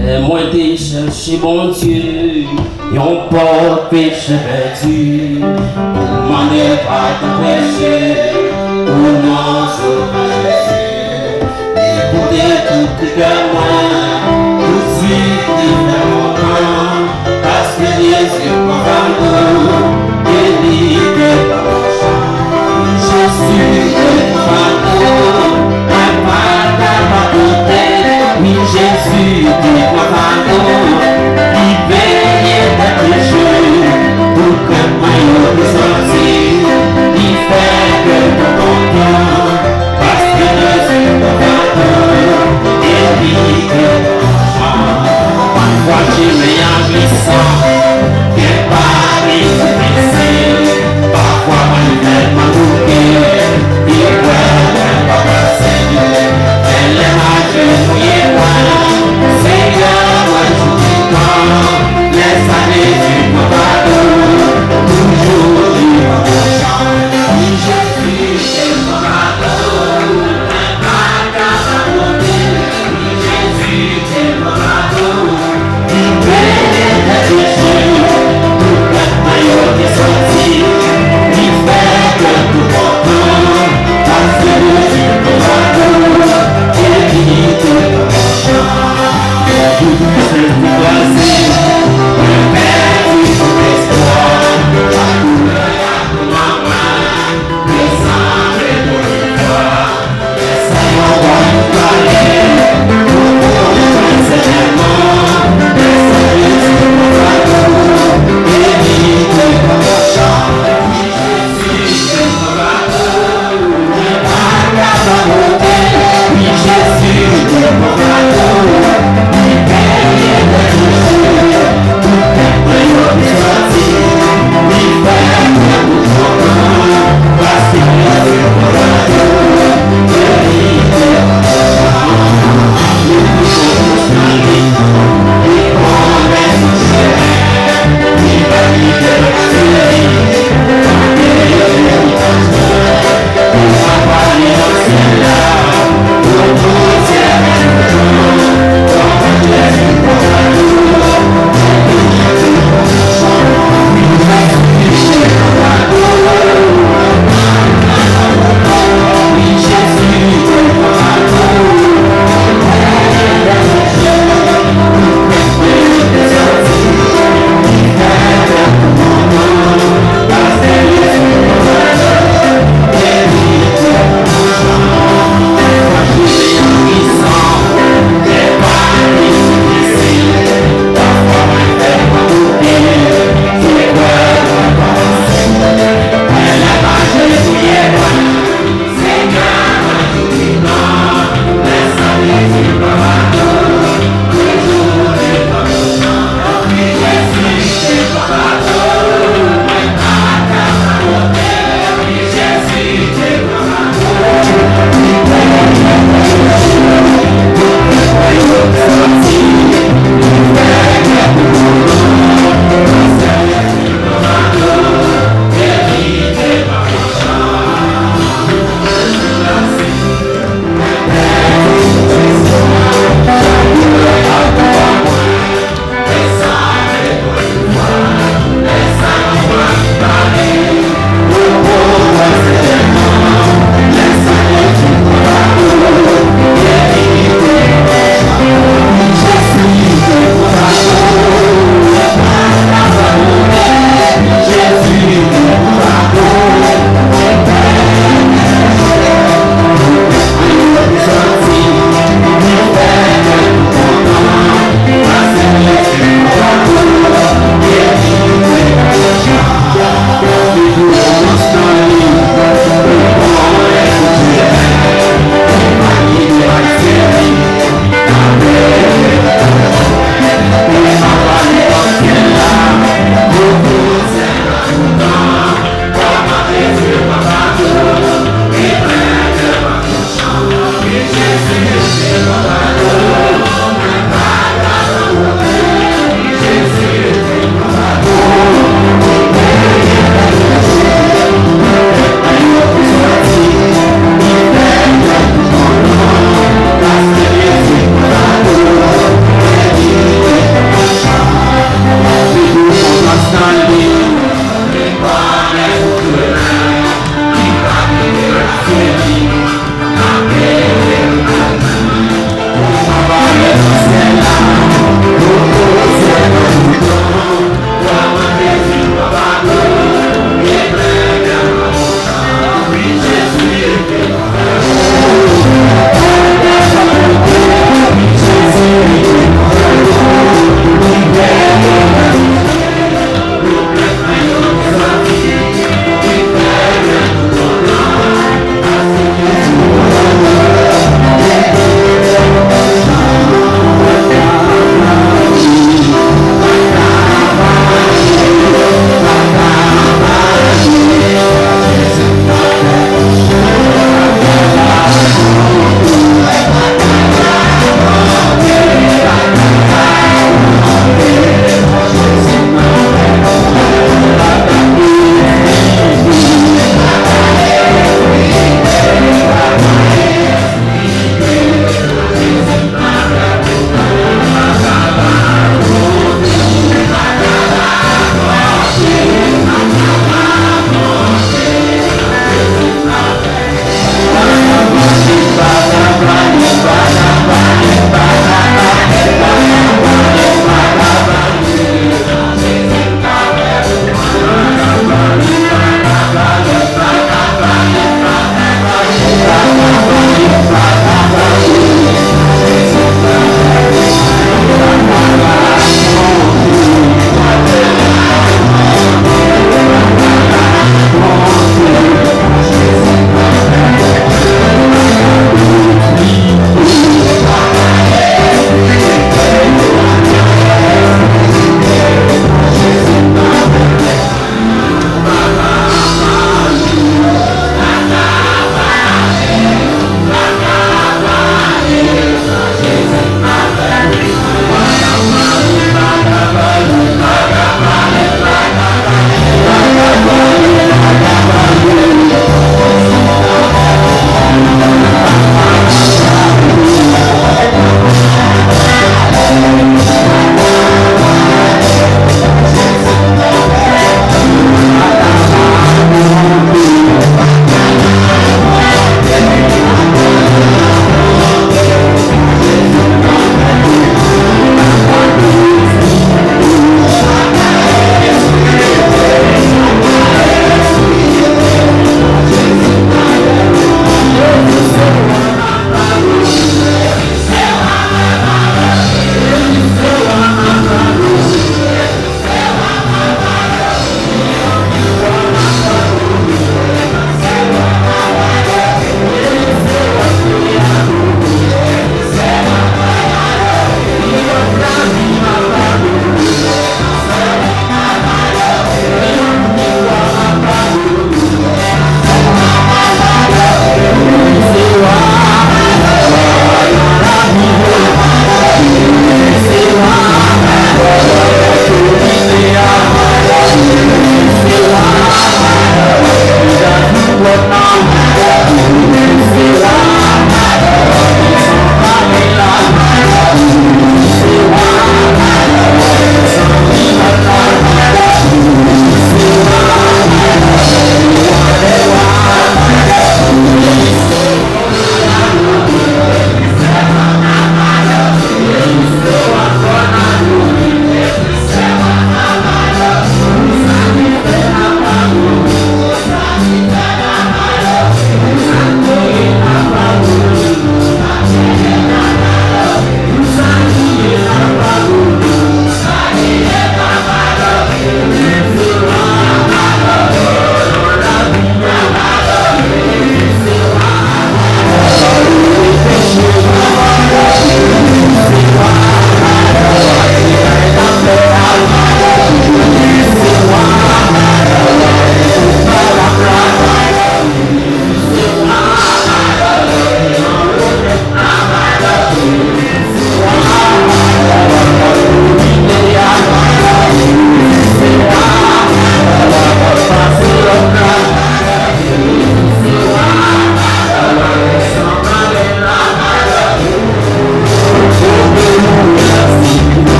Moi t'ai cherché bon Dieu, et on porte péché perdu. M'en est pas de péché, pour non sauver Jésus. Écoutez tout cœur moi, tout de suite différemment, parce que Jésus prend nous, et libère par mon chant. Jésus est fardeau, un pas à côté, oui Jésus est fardeau, libéré des péchés, pour que moi je sorti, il fait que ton content, parce que Jésus est fardeau, et libère par mon chant. Parfois tu m'es en glissant, qu'elle part et se blesse, parfois moi je vais m'embouquer. Jésus,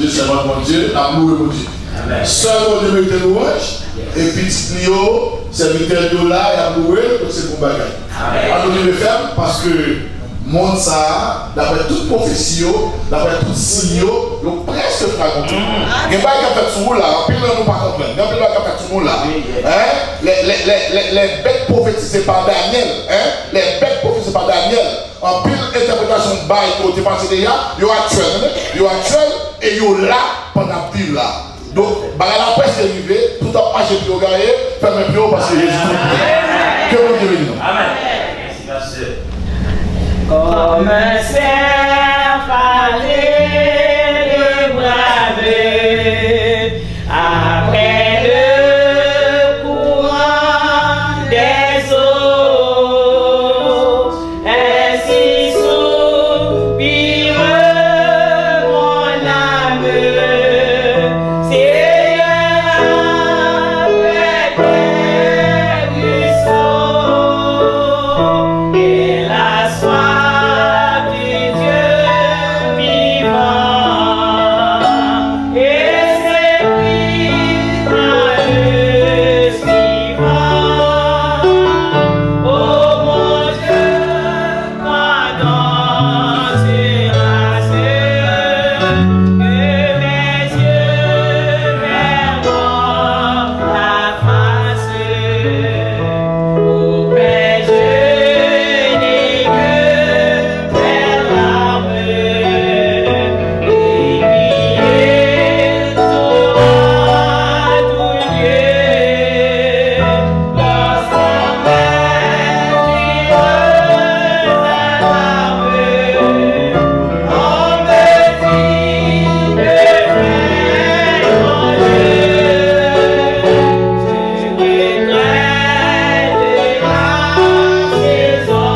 Dieu, servante mon Dieu, l'amour de mon Dieu. Seul mon Dieu mettez louange, et petit Lio, serviteur de là, et amoureux, donc c'est pour bagage. Alors nous le faisons parce que monde ça, d'après toute prophétie, d'après tout signaux, donc presque fragmenté. Il n'y a pas qu'à faire tout le monde là, puis nous ne pas comprendre. Il n'y a pas qu'à faire tout le monde là. Les bêtes prophétisées par Daniel, les bêtes prophétisées par Daniel, en pile interprétation de bail qui ont passé déjà, ils sont actuels et ils sont là pendant pile là. Donc, la presse est arrivée, tout a marché pour gagner, fermez plus haut parce que Jésus est que vous devez nous. Amen. Merci, comme un cerf allé les braver après le courant des eaux, ainsi soupire mon âme, Seigneur après des ruisseaux, et la soif du Dieu vivant, et ses prix dans le suivant. Oh mon Dieu, pardon sera ce que mes yeux verront ta face. Au Père, je n'ai que tes larmes, et lui saura tout lieu. Lorsqu'en mer tu relarmes, on me dit de faire mon jeu. Je regrette la saison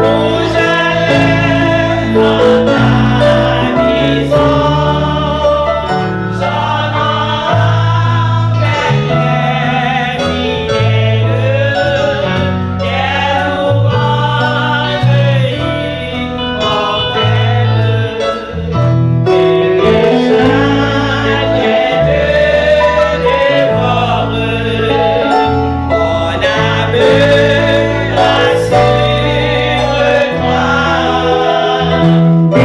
où j'allais dans ta maison. J'en rappelle les fidèles, quelle louange immortelle, et que chaque être dévore mon âme rassure toi,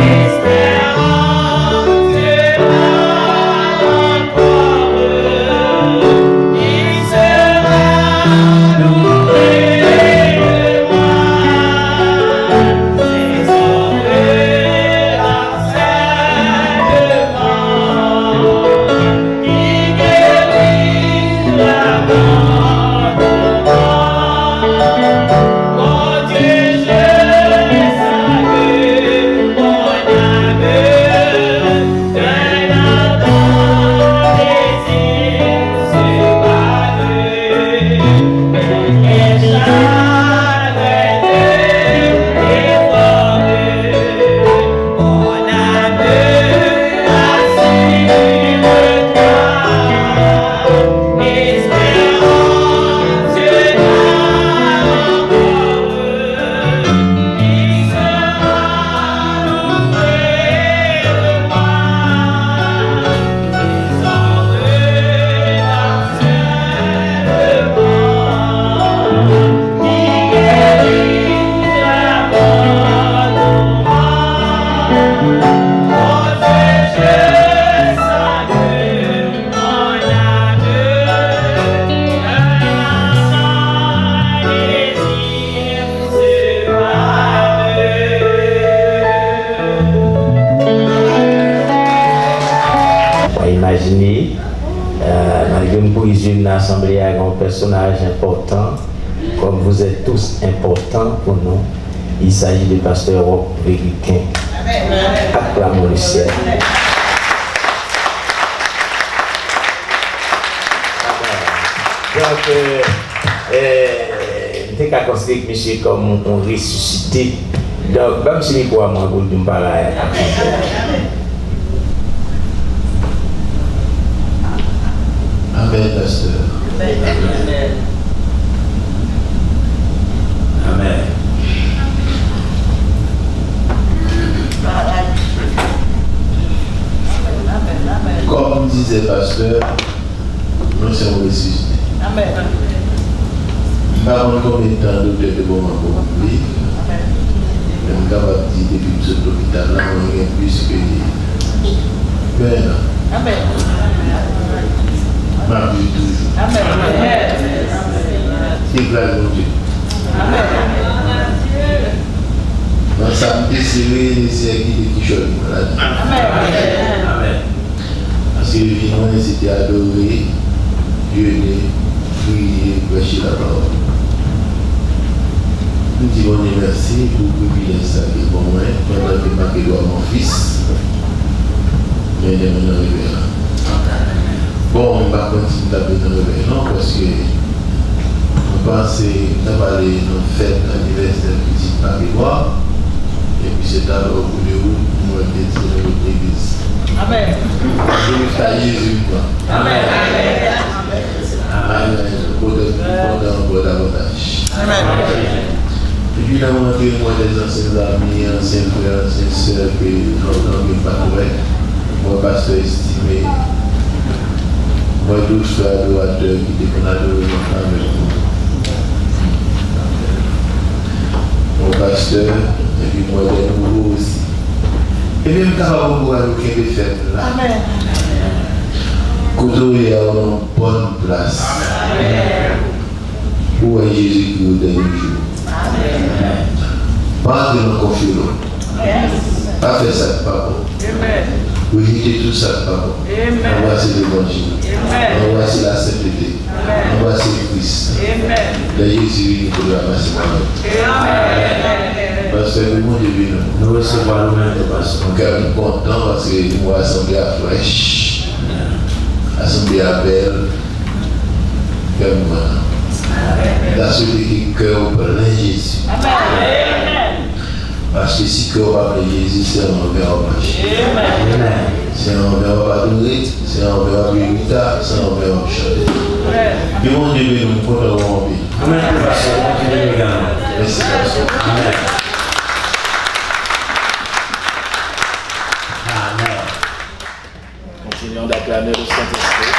espérance encore, il sera loué de moi, ses ongles harcèlement, qui guérit la mort pour moi. Mon Dieu, je sens que mon âme d'un ardent désir se bat, et chaque effort, mon âme rassure toi, espérance encore, il sera loué de moi, ses ongles harcèlement, qui guérit la mort pour moi. Mon Dieu, je sens que mon âme d'un désir se bat. Imaginez, malgré une poésie, une assemblée avec un personnage important, comme vous êtes tous importants pour nous, il s'agit du pasteur Roch Véguiquin. Acclamons le ciel. Donc, je ne considérer que monsieur comme on ressuscité. Donc, même si je moi, pour me parler. Amen, pasteur. Amen. pasteur, nous sommes ressuscités. Amen. Pas combien de temps de bon pour vivre. Je suis capable de dire depuis ce hôpital là, on est plus que. Ben, Amen. ma vie toujours. Amen. Déclare mon Dieu. Amen. Dans sa décimée, c'est qui chante malade. Amen. Parce que le vivant, c'était adorer, Dieu, prier, prêcher la parole. Nous disons merci pour le privilège ça qui est pour moi, pendant que je dois mon fils. Mais il est maintenant arrivé là. Bon, on va continuer d'appeler dans le réveillon parce que on pense que nous allons aller dans la fête d'anniversaire de Petite Paris-Bois. Et puis c'est alors au bout de route, nous allons détruire notre église. Amen. Je à Jésus, quoi. Amen. Amen. Pour davantage. Et puis, là, on a moi des anciens amis, anciens frères, anciennes sœurs que longtemps que pas correct. Moi, pasteur estimé. Moi, 12 frères adorateurs qui étaient qu'on adore avec nous. Mon pasteur, et puis moi, des nouveaux aussi. Et même quand on voit le Québec fait là, Kozoé a une bonne place. Où est Jésus qui est au dernier jour? Pas de nos confiants. Pas faire ça de pas bon. Rejeter tout ça de pas bon. On va c'est l'évangile. On va c'est la sainteté. On va c'est Christ. La Jésus nous faut ramasser par nous. Parce que le monde est venu. Nous recevons nous-mêmes de pasteur. Donc, je suis content parce que nous avons assemblé à fraîche, assemblé à belle, comme moi. Dans celui qui est cœur plein Jésus. Parce que si cœur va plein Jésus, c'est un verre à marcher. C'est un verre à adorer, c'est un verre à guitare, c'est un verre à chanter. Et mon Dieu, nous pouvons avoir envie. Merci, pasteur. Amen. Continuons d'acclamer le Saint-Esprit.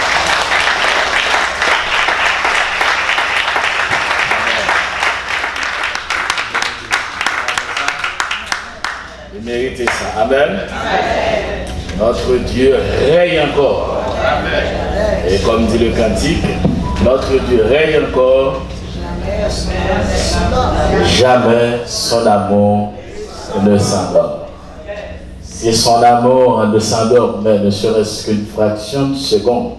Vous méritez ça. Amen. Notre Dieu règne encore. Et comme dit le cantique, notre Dieu règne encore. Jamais son amour ne s'endort. Si son amour ne s'endormait, ne serait-ce qu'une fraction de seconde,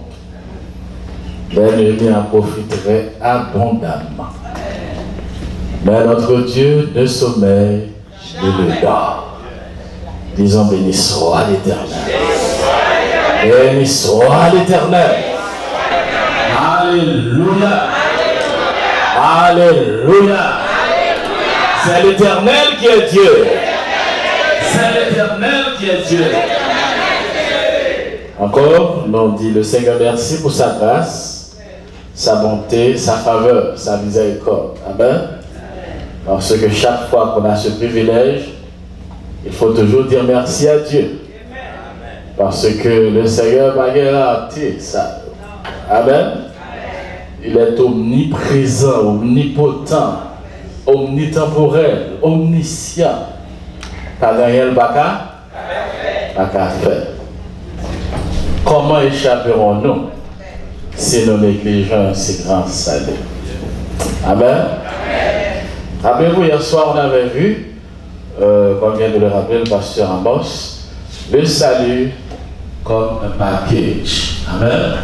l'ennemi en profiterait abondamment. Mais notre Dieu ne sommeille ni ne dort. Disons, béni soit l'Éternel. Béni soit l'Éternel. Alléluia. Alléluia. C'est l'Éternel qui est Dieu. C'est l'Éternel qui est Dieu. Encore, on dit le Seigneur merci pour sa grâce, sa bonté, sa faveur, sa miséricorde. Amen. Parce que chaque fois qu'on a ce privilège, il faut toujours dire merci à Dieu. Parce que le Seigneur m'a garanti ça. Amen. Il est omniprésent, omnipotent, omnitemporel, omniscient. Pas gagné le baka, baka fait. Comment échapperons-nous si nous négligeons un si grand salut? Amen. Rappelez-vous, hier soir, on avait vu, comme vient de le rappeler le pasteur Amos, le salut comme un package. Amen.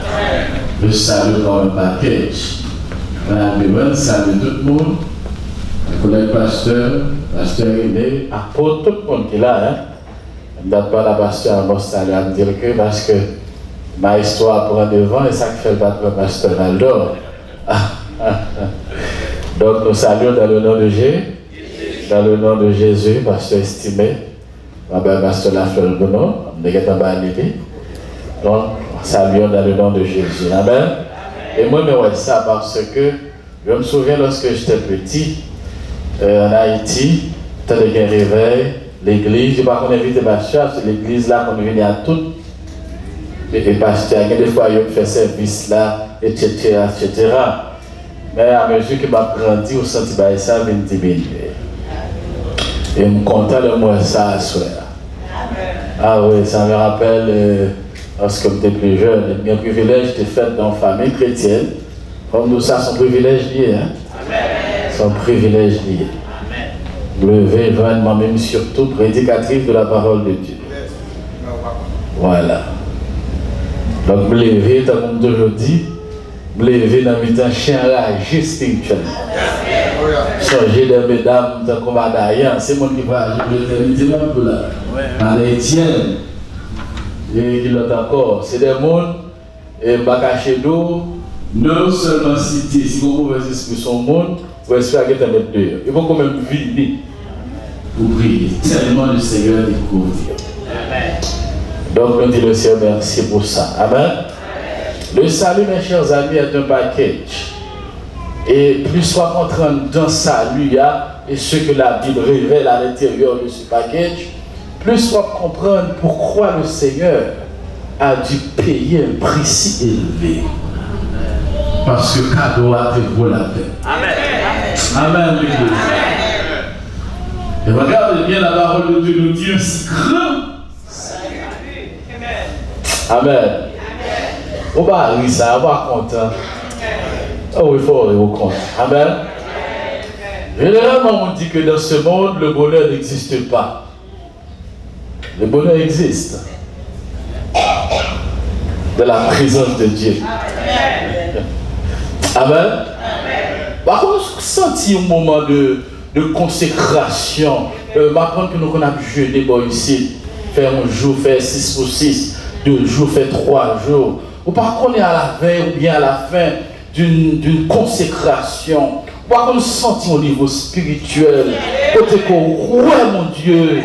Le salut comme un package. On a salut tout le monde. Le collègue pasteur René, apôtre, tout le monde qui est là, hein. D'abord, la pasteur Amos salut à me dire que parce que ma histoire prend devant et ça qui fait battre le pasteur Naldor. Donc nous saluons dans le nom de Jésus, dans le nom de Jésus, pasteur estimé, ma belle pasteur Lafleur Bono, donc saluons dans le nom de Jésus. Amen. Et moi, je vois ça parce que je me souviens lorsque j'étais petit, en Haïti, temps de réveil, l'église, je ne sais pas qu'on invite les pasteurs, c'est l'église là qu'on venait à toutes. et pasteur, des fois, il fait service là, etc., etc. Mais à mesure que je grandi, au senti que ça vient diminuer. Et je suis content de moi ça à soir. Ah oui, ça me rappelle, lorsque j'étais plus jeune, j'ai un privilège de faire dans une famille chrétienne. Comme nous, ça, son privilège lié. Hein? Son privilège lié. Lever, joindre moi-même surtout prédicatrice de la parole de Dieu. Voilà. Donc, me lever, comme d'aujourd'hui, me lever dans le chien ragé spirituellement. Changer de mesdames, de combattre, c'est mon qui va agir l'éternité même pour là. Dans les Étienne, et qui l'ont encore. C'est des mondes, et Bakaché d'eau, non seulement cité, si vous pouvez exprimer son monde, vous espérez qu'il y a mettre dehors. Il faut quand même venir pour prier. Tellement le Seigneur découvre. Donc, nous disons le Seigneur merci pour ça. Amen. Le salut, mes chers amis, est un package. Et plus soit entrant dans le salut, et ce que la Bible révèle à l'intérieur de ce package, plus soit comprendre pourquoi le Seigneur a dû payer un prix si élevé. Parce que cadeau a fait vaut la peine. Amen. Amen. Et regardez bien la parole de Dieu nous dit aussi grand. Amen. On va arriver ça, on va content. Oh, il faut aller au compte. Amen. Généralement, on dit que dans ce monde, le bonheur n'existe pas. Le bonheur existe. De la présence de Dieu. Amen. Par contre, senti un moment de consécration. Par contre, que nous avons jeûné ici, faire un jour, faire 6 pour 6, 2 jours, faire 3 jours. Ou par contre, on est à la veille ou bien à la fin d'une consécration. Ou par contre, senti au niveau spirituel. Côté qu'on, ouais, mon Dieu.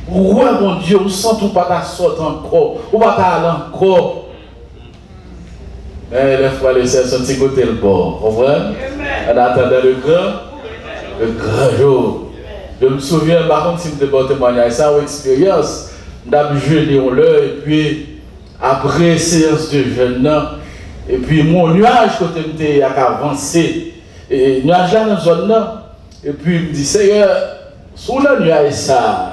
Ouais, mon Dieu, vous sentez pas ta sorte encore, ou pas ta aller encore. Mais les frères et sœurs sont de côté le bord, vous comprenez? On attendait le grand jour. Je me souviens, par contre, si je me témoignage ça, ou expérience, j'ai jeûné en l'heure, et puis après séance de jeûne, et puis mon nuage, quand il a avancé, et le nuage là dans la zone là, et puis il me dit, Seigneur, sous le nuage ça,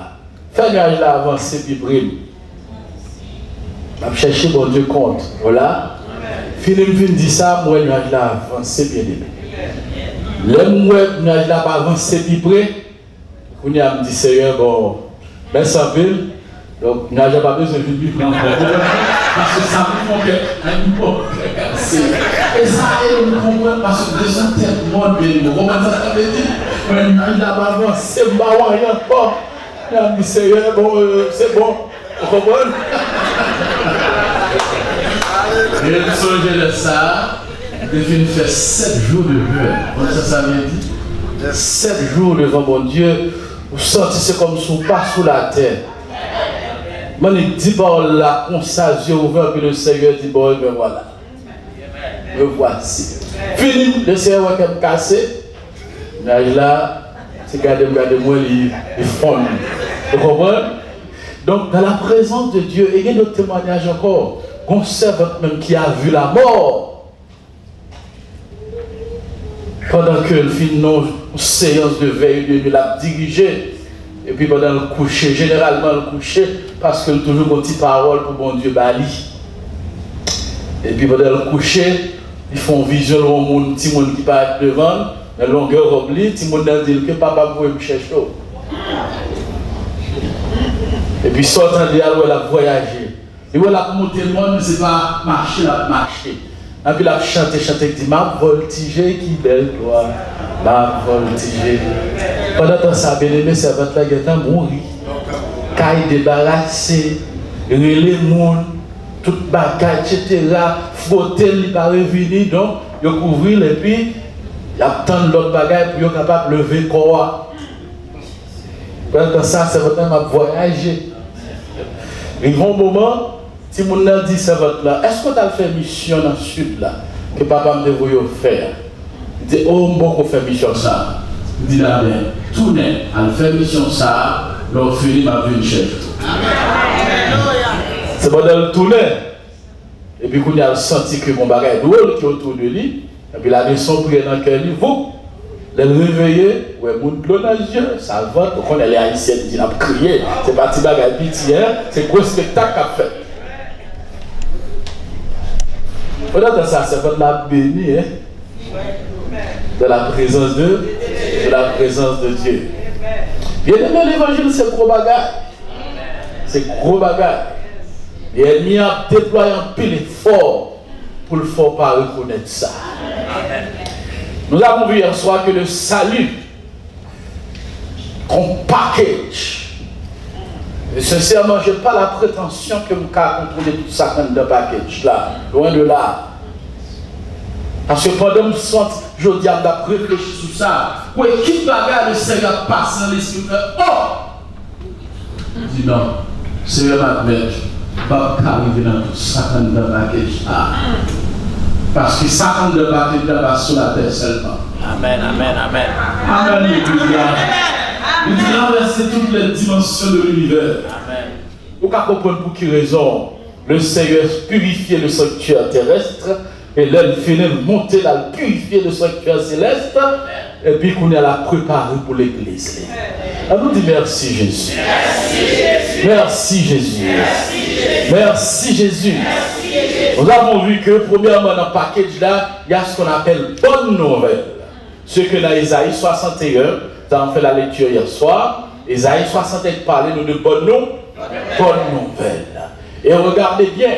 fais le nuage là avancer, puis brille. Je vais chercher mon Dieu compte, voilà. Philippe me dit ça, moi le nuage là avancer, bien aimé. Le nuage là pas avancer, puis brille. On me dit, Seigneur, bon, mais ça veut. Donc, il n'a pas besoin de vivre encore. Parce que ça me fait un peu cassé. Et ça, il me comprend parce que déjà, tellement bien. Comment ça veut dire? Il n'a pas avancé, il m'a rien encore. Il a dit, Seigneur, bon, c'est bon. Vous comprenez? Et le songe de ça, il vient faire 7 jours de jeûne. Ça veut dire? 7 jours devant mon Dieu. Vous sentez, c'est comme si vous passez sous la terre. Je dis par là, on s'agit ouvert, puis le Seigneur dit, bon, me voilà. Me voici. Fini, le Seigneur va me casser. Là, c'est regardez-moi, il fond. Vous comprenez? Donc, dans la présence de Dieu, il y a d'autres témoignages encore. On servante même qui a vu la mort. Pendant que le film, une séance de veille de nuit l'a dirigé. Et puis pendant le coucher, généralement le coucher, parce que toujours une petite parole pour bon Dieu Bali. Et puis pendant le coucher, ils font vision au monde, petit monde qui part devant, la longueur oblique, petit monde dit que papa vous me chercher. Et puis sortant de là, elle a voyagé. Et elle a monté le monde, mais ce n'est pas marcher, elle a marché. Et puis elle a chanté, elle dit, m'a voltigé, qui belle gloire. M'a voltigé. Pendant que ça, bien aimé, ça va être là, mourir. Caille débarrassé, relais monde, toute bagaille, etc. Frotter, il va revenir, donc, il couvrir et puis, il attend l'autre bagaille pour être capable de lever le corps. Pendant que ça, va être voyager. Il y a un moment, si mon a dit ça va être là, est-ce que tu as fait mission dans le sud là, que papa me devait faire? Il dit, oh, bon, fait mission ça. Il dit là, bien, tournez, elle fait mission ça, l'on finit ma vie chef. C'est pendant le tourner. Et puis, quand il a senti que mon bagage est drôle qui est autour de lui, et puis la maison prie dans le cœur, vous, les réveiller, ouais, mon de l'eau dans les yeux, ça va, donc on est les haïtiens, il a crié, c'est parti bagage pitié, c'est gros spectacle qu'a fait. Pendant ça, c'est pour la bénie, hein, de la présence de Dieu. Bien aimé, l'évangile, c'est gros bagage. C'est gros bagage. Et l'ennemi a déployé un pile fort pour le faire pas reconnaître ça. Nous avons vu hier soir que le salut, qu'on package. Et sincèrement, je n'ai pas la prétention que je peux contrôler tout ça dans le package là. Loin de là. Parce que pendant que je dis à réfléchir sur ça, où est qui bagarre le Seigneur passe dans l'esprit, oh! Je dis non, Seigneur m'a dit, pas arriver dans tout ça dans le package là. Parce que ça compte de package là sur la terre seulement. Amen, amen, amen. Amen, il dit renverser toutes les dimensions de l'univers. Amen. Vous pouvez comprendre pour qui raison le Seigneur purifier le sanctuaire terrestre et l'homme finit de monter là, purifier le sanctuaire céleste et puis qu'on a la préparé pour l'église. On nous dit merci Jésus. Merci Jésus. Merci Jésus. Nous avons vu que premièrement dans le package là, il y a ce qu'on appelle bonne nouvelle. Ce que dans Isaïe 61, nous avons fait la lecture hier soir, Isaïe 61 parlait de bonnes nouvelles. Et regardez bien,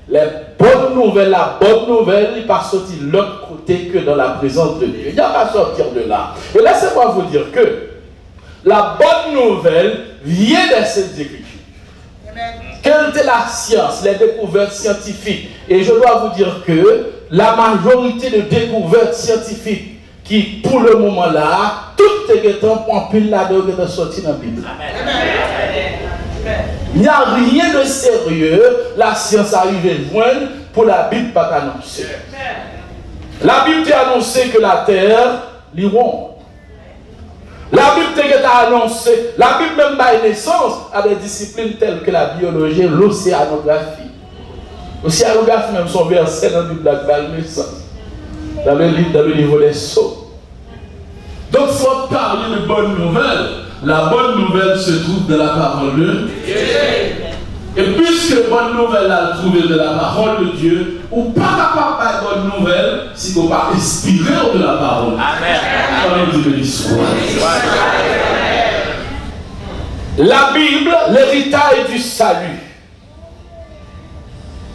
les bonnes nouvelles, la bonne nouvelle, il ne pas sortir de l'autre côté que dans la présence de Dieu. Il n'y a pas sortir de là. Et laissez-moi vous dire que la bonne nouvelle vient des Saintes Écritures. Quelle est la science, les découvertes scientifiques? Et je dois vous dire que la majorité de découvertes scientifiques qui, pour le moment là, tout est en pile là-dedans qui est sorti dans la Bible. Il n'y a rien de sérieux, la science arrive à joindre pour la Bible pas annoncée. La Bible t'a annoncé que la terre l'iront. La Bible t'a annoncé, la Bible même par naissance à des disciplines telles que la biologie et l'océanographie. L'océanographie même son verset dans la Bible par naissance. Dans le livre des Sceaux. Donc, il faut parler de bonnes nouvelles. La bonne nouvelle se trouve dans la parole de Dieu. Et puisque bonne nouvelle a trouvé de la parole de Dieu, ou pas capable de bonne nouvelle si vous ne pas inspiré de la parole. Amen. La Bible, l'héritage du salut.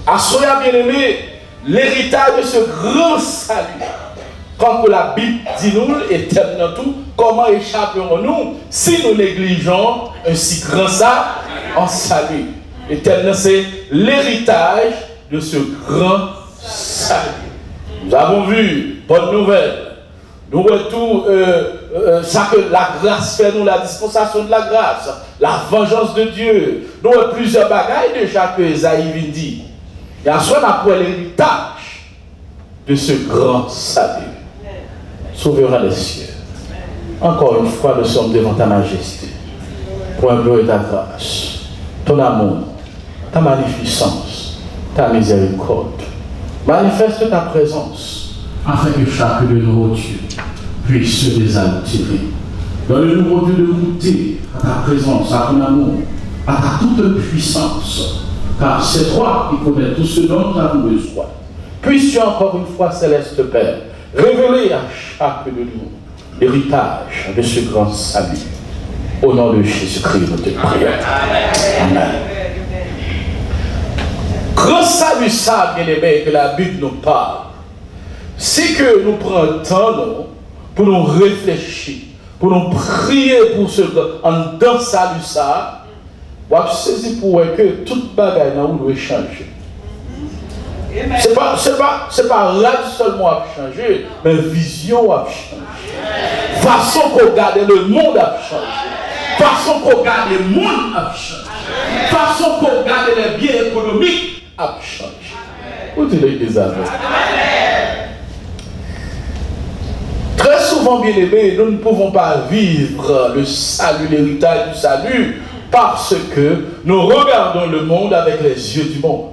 À soyez bien aimé, l'héritage de ce grand salut. Quand la Bible dit nous, et termine tout, comment échapperons-nous si nous négligeons un si grand ça en salut? Et termine, c'est l'héritage de ce grand salut. Nous avons vu, bonne nouvelle, nous retournons, ça que la grâce fait nous, la dispensation de la grâce, la vengeance de Dieu. Nous avons plusieurs bagailles déjà que Esaïe dit. Il y a soit après l'héritage de ce grand salut. Souverain des cieux. Encore une fois, nous sommes devant ta majesté. Pour implorer ta grâce, ton amour, ta magnificence, ta miséricorde. Manifeste ta présence afin que chacun de nos dieux puisse se désaltérer. Donne-nous Dieu de goûter à ta présence, à ton amour, à ta toute puissance. Car c'est toi qui connais tout ce dont nous avons besoin. Puisses-tu encore une fois, céleste Père, révéler à chacun de nous l'héritage de ce grand salut. Au nom de Jésus-Christ, nous te prions. Amen. Grand salut, ça, bien aimé, que la Bible nous parle, c'est que nous prenons le temps pour nous réfléchir, pour nous prier pour ce en dans salut ça. Vous avez saisi pour que toute bagaille nous doit changer. C'est pas rêve seulement à changer, mais vision a changé. Façon qu'on regarde le monde a changé. Façon qu'on regarde le monde a changé. Façon qu'on regarde les biens économiques a changé. Vous dites les amis. Très souvent, bien aimés, nous ne pouvons pas vivre le salut, l'héritage du salut Parce que nous regardons le monde avec les yeux du monde.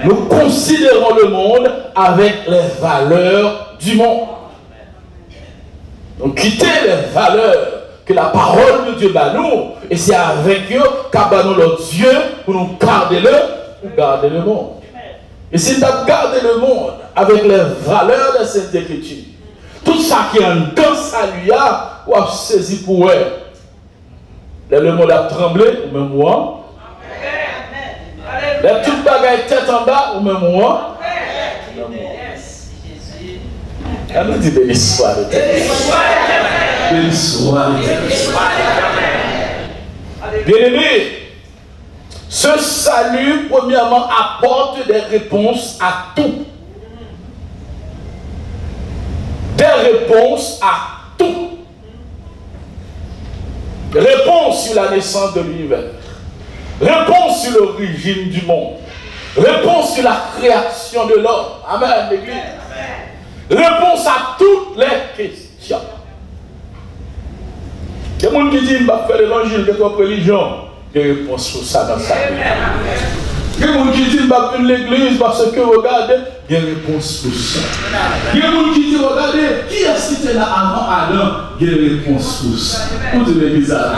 Nous considérons le monde avec les valeurs du monde. Donc quitter les valeurs que la parole de Dieu bat nous, et c'est avec eux qu'abandonnons notre Dieu pour nous garder le monde. Et si nous avons gardé le monde avec les valeurs de cette écriture, tout ça qui est en dans salut, ou a saisi pour eux. Le monde a tremblé, ou même moi. La toute bagaille tête en bas, ou même moi. Elle nous dit béni soit le tête. Béni soit le tête. Bien-aimé, ce salut, premièrement, apporte des réponses à tout. Des réponses à tout. Réponse sur la naissance de l'univers. Réponse sur l'origine du monde. Réponse sur la création de l'homme. Amen, l'Église. Réponse à toutes les questions. Il y a des gens qui disent, je vais faire l'évangile de votre religion. Il y a des réponses sur ça dans sa vie. Il y a des gens qui disent, je vais faire l'église parce que, regardez, il y a des réponses sur ça. Il y a des gens qui disent, regardez, qui est-ce qui était là avant Adam? Il y a des réponses sur ça. Vous dites l'église à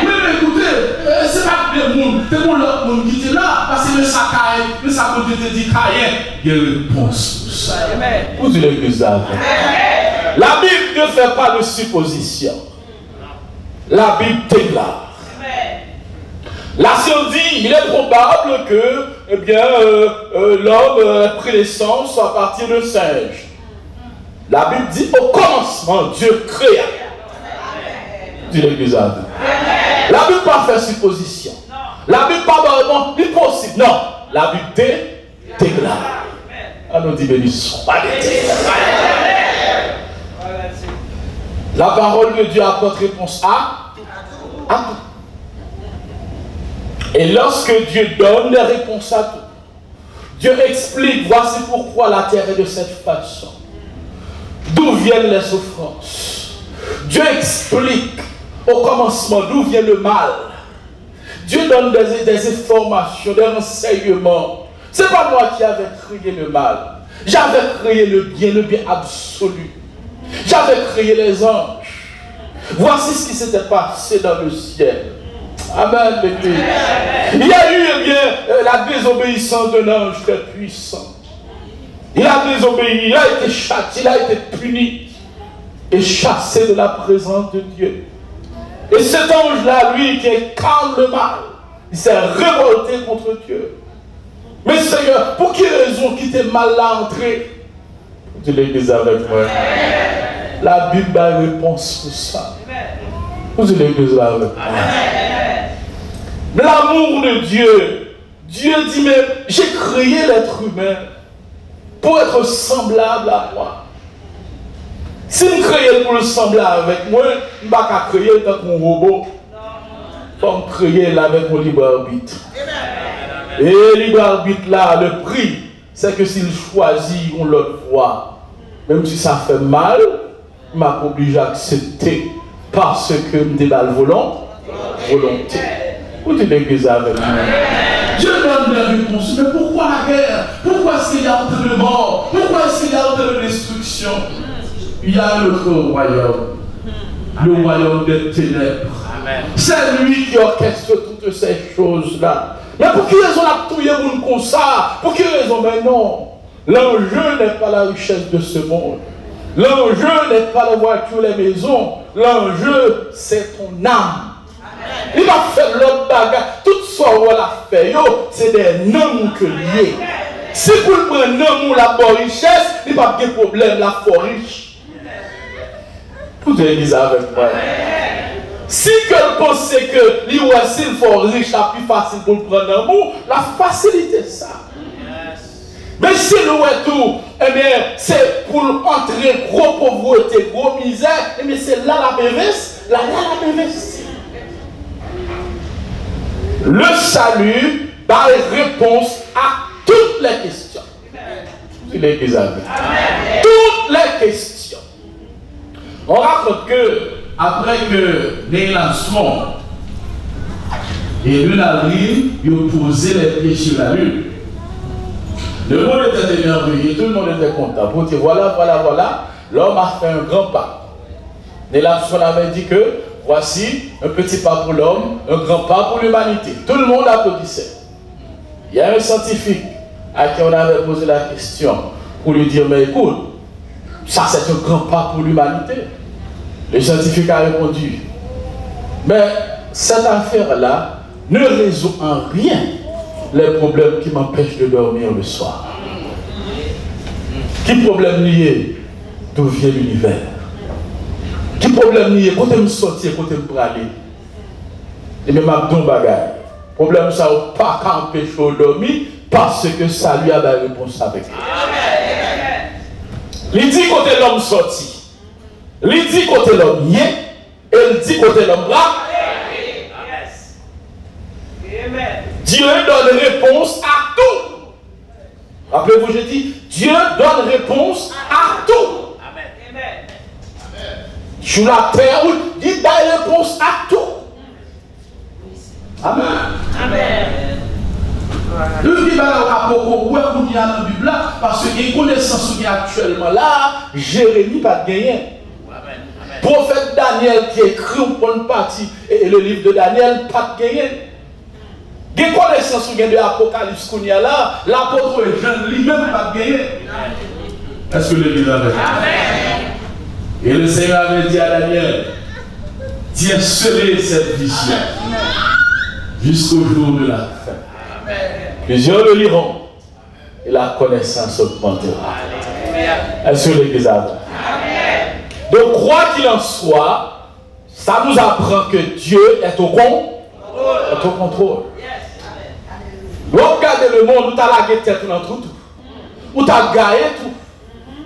mais écoutez, c'est pas des gens, c'est pour l'autre monde qui était là, parce que le sac était dit Caïn, il y a des réponses sur ça. Vous dites l'église à la Bible ne fait pas de supposition. La Bible déclare. La science dit, il est probable que eh bien, l'homme ait pris naissance à partir de singe. La Bible dit, au commencement, Dieu créa. Dit l'église à Dieu. La Bible n'a pas fait supposition. La Bible n'a pas vraiment dit possible. Non, la Bible déclare. Alors dit béni soit la parole de Dieu apporte réponse à tout. Et lorsque Dieu donne des réponses à tout, Dieu explique, voici pourquoi la terre est de cette façon. D'où viennent les souffrances. Dieu explique au commencement d'où vient le mal. Dieu donne des informations, des renseignements. Ce n'est pas moi qui avais créé le mal. J'avais créé le bien absolu. J'avais créé les anges. Voici ce qui s'était passé dans le ciel. Amen, l'Église. Il y a eu la désobéissance d'un ange très puissant. Il a désobéi, il a été châtié, il a été puni et chassé de la présence de Dieu. Et cet ange-là, lui, qui incarne le mal, il s'est révolté contre Dieu. Mais Seigneur, pour quelle raison quitter mal là entrer? Tu l'église avec moi. La Bible a une réponse pour ça. Vous l'église là avec moi. L'amour de Dieu. Dieu dit, mais j'ai créé l'être humain pour être semblable à moi. Si je crée pour le sembler avec moi, je ne vais pas créer tant qu'on robot. Il faut créer avec mon libre arbitre. Et le libre arbitre là, le prix, c'est que s'il choisit l'autre voie, même si ça fait mal, je m'a obligé à accepter parce que je me la volonté. Vous dites l'église avec moi. Dieu donne des réponses. Mais pourquoi la guerre? Pourquoi est-ce qu'il y a autant de morts? Pourquoi est-ce qu'il y a autant de destruction? Il y a un autre royaume. Le royaume des ténèbres. C'est lui qui orchestre toutes ces choses-là. Mais pour quelle raison la touille comme ça? Pour quelle raison? Mais non. L'enjeu n'est pas la richesse de ce monde. L'enjeu n'est pas la voiture, les maisons. L'enjeu, c'est ton âme. Il va faire l'autre bagarre. Tout ce qu'on a fait, c'est des noms que liés. Si vous prenez un homme ou la bonne richesse, il n'y a pas de problème, la force riche. Vous devez dire avec moi. Si vous pensez que l'IOSIL fort riche, la plus facile pour prendre un mot, la facilité ça. Mais si nous est tout, eh bien, c'est pour entrer gros pauvreté, gros misère, eh bien, c'est là la bévesse, là la bévesse. Le salut par réponse à toutes les questions. Toutes les questions. On raconte que, après que Neil Armstrong Et lune à lune, ils ont posé les pieds sur la lune. Le monde était émerveillé, tout le monde était content. Pour dire voilà, l'homme a fait un grand pas. Et là, on avait dit que voici un petit pas pour l'homme, un grand pas pour l'humanité. Tout le monde applaudissait. Il y a un scientifique à qui on avait posé la question pour lui dire mais écoute, ça c'est un grand pas pour l'humanité. Le scientifique a répondu mais cette affaire-là ne résout en rien les problèmes qui m'empêchent de dormir le soir. Qui problème lié d'où vient l'univers? Qui problème lié côté me sortir, côté me praler? Et même Abdon Bagay. Problème ça n'a pas qu'à empêcher de dormir parce que ça lui a la réponse avec lui. Il dit côté l'homme sorti. Il dit côté l'homme y est. Et il dit côté l'homme là. Dieu donne réponse à tout. Rappelez-vous, j'ai dit, Dieu donne réponse à tout. Amen. Sur la terre, il donne réponse à tout. Amen. Le Bible a beaucoup dans la Bible parce que les connaissances qui sont actuellement là, Jérémie pas gagné. Prophète Daniel qui écrit une bonne partie et le livre de Daniel pas gagné. Les connaissances de l'Apocalypse qu'on y a là, l'apôtre Jean lui-même pas gagné. Est-ce que l'Église avait dit? Et le Seigneur avait dit à Daniel, tiens scellé cette vision jusqu'au jour de la fin. Plusieurs le liront et la connaissance augmentera. Est-ce que l'Église a dit? Donc, quoi qu'il en soit, ça nous apprend que Dieu est au contrôle. Regardez le monde où tu as la tête dans tout, où tu as gagné tout.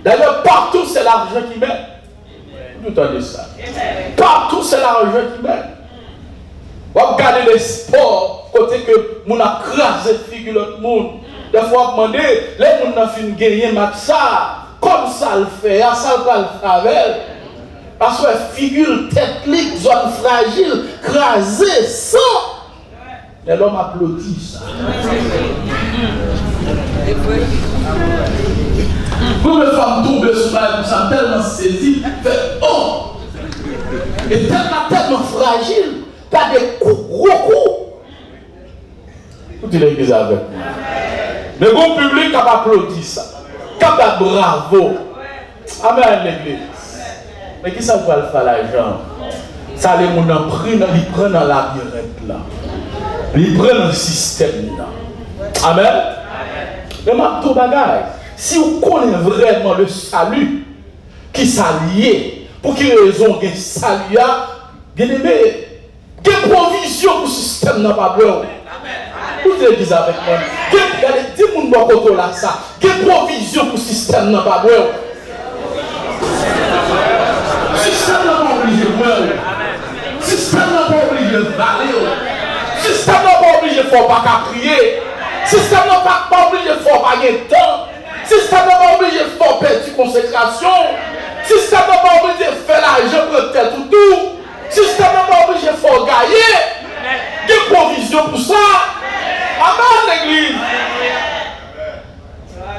D'ailleurs, partout c'est l'argent qui met. Vous entendez ça? Partout c'est l'argent qui met. Regardez les sports, côté que mon a crasé figure l'autre monde. Des fois, demander, les gens ont fait gagner ça, comme ça le fait, ça va le faire. Parce que figure technique, zone fragile, crasée, sans. Et l'homme applaudit ça. Pour les femmes tomber sur la ça tellement saisi, fait oh! Et tellement fragile, pas des gros coups. Tout l'église avec moi. Le bon public a applaudi ça. Cap bravo. Amen l'église. Mais qui ça va le faire l'argent? Ça les gens ils prennent dans la labyrinthe là. Ils prennent un système là. Amen. Mais ma tout bagage. Si vous connaissez vraiment le salut qui s'allie, pour quelle raison que salut a, bien aimé, quelle provision pour ce système n'a pas besoin. Vous l'église avec moi. Dis-moi côté là ça. Quelle provision pour ce système n'a pas besoin. Système n'a pas obligé de mourir. Système n'a pas obligé de valer. Système n'a pas obligé de faire pas prier. Système n'a pas obligé de faire pas gagner temps. Système n'a pas obligé de faire perdre consécration. Système n'a pas obligé de faire l'argent pour tête tout. Système n'a pas obligé de faire gagner. Quelle provision pour ça? Amen l'église.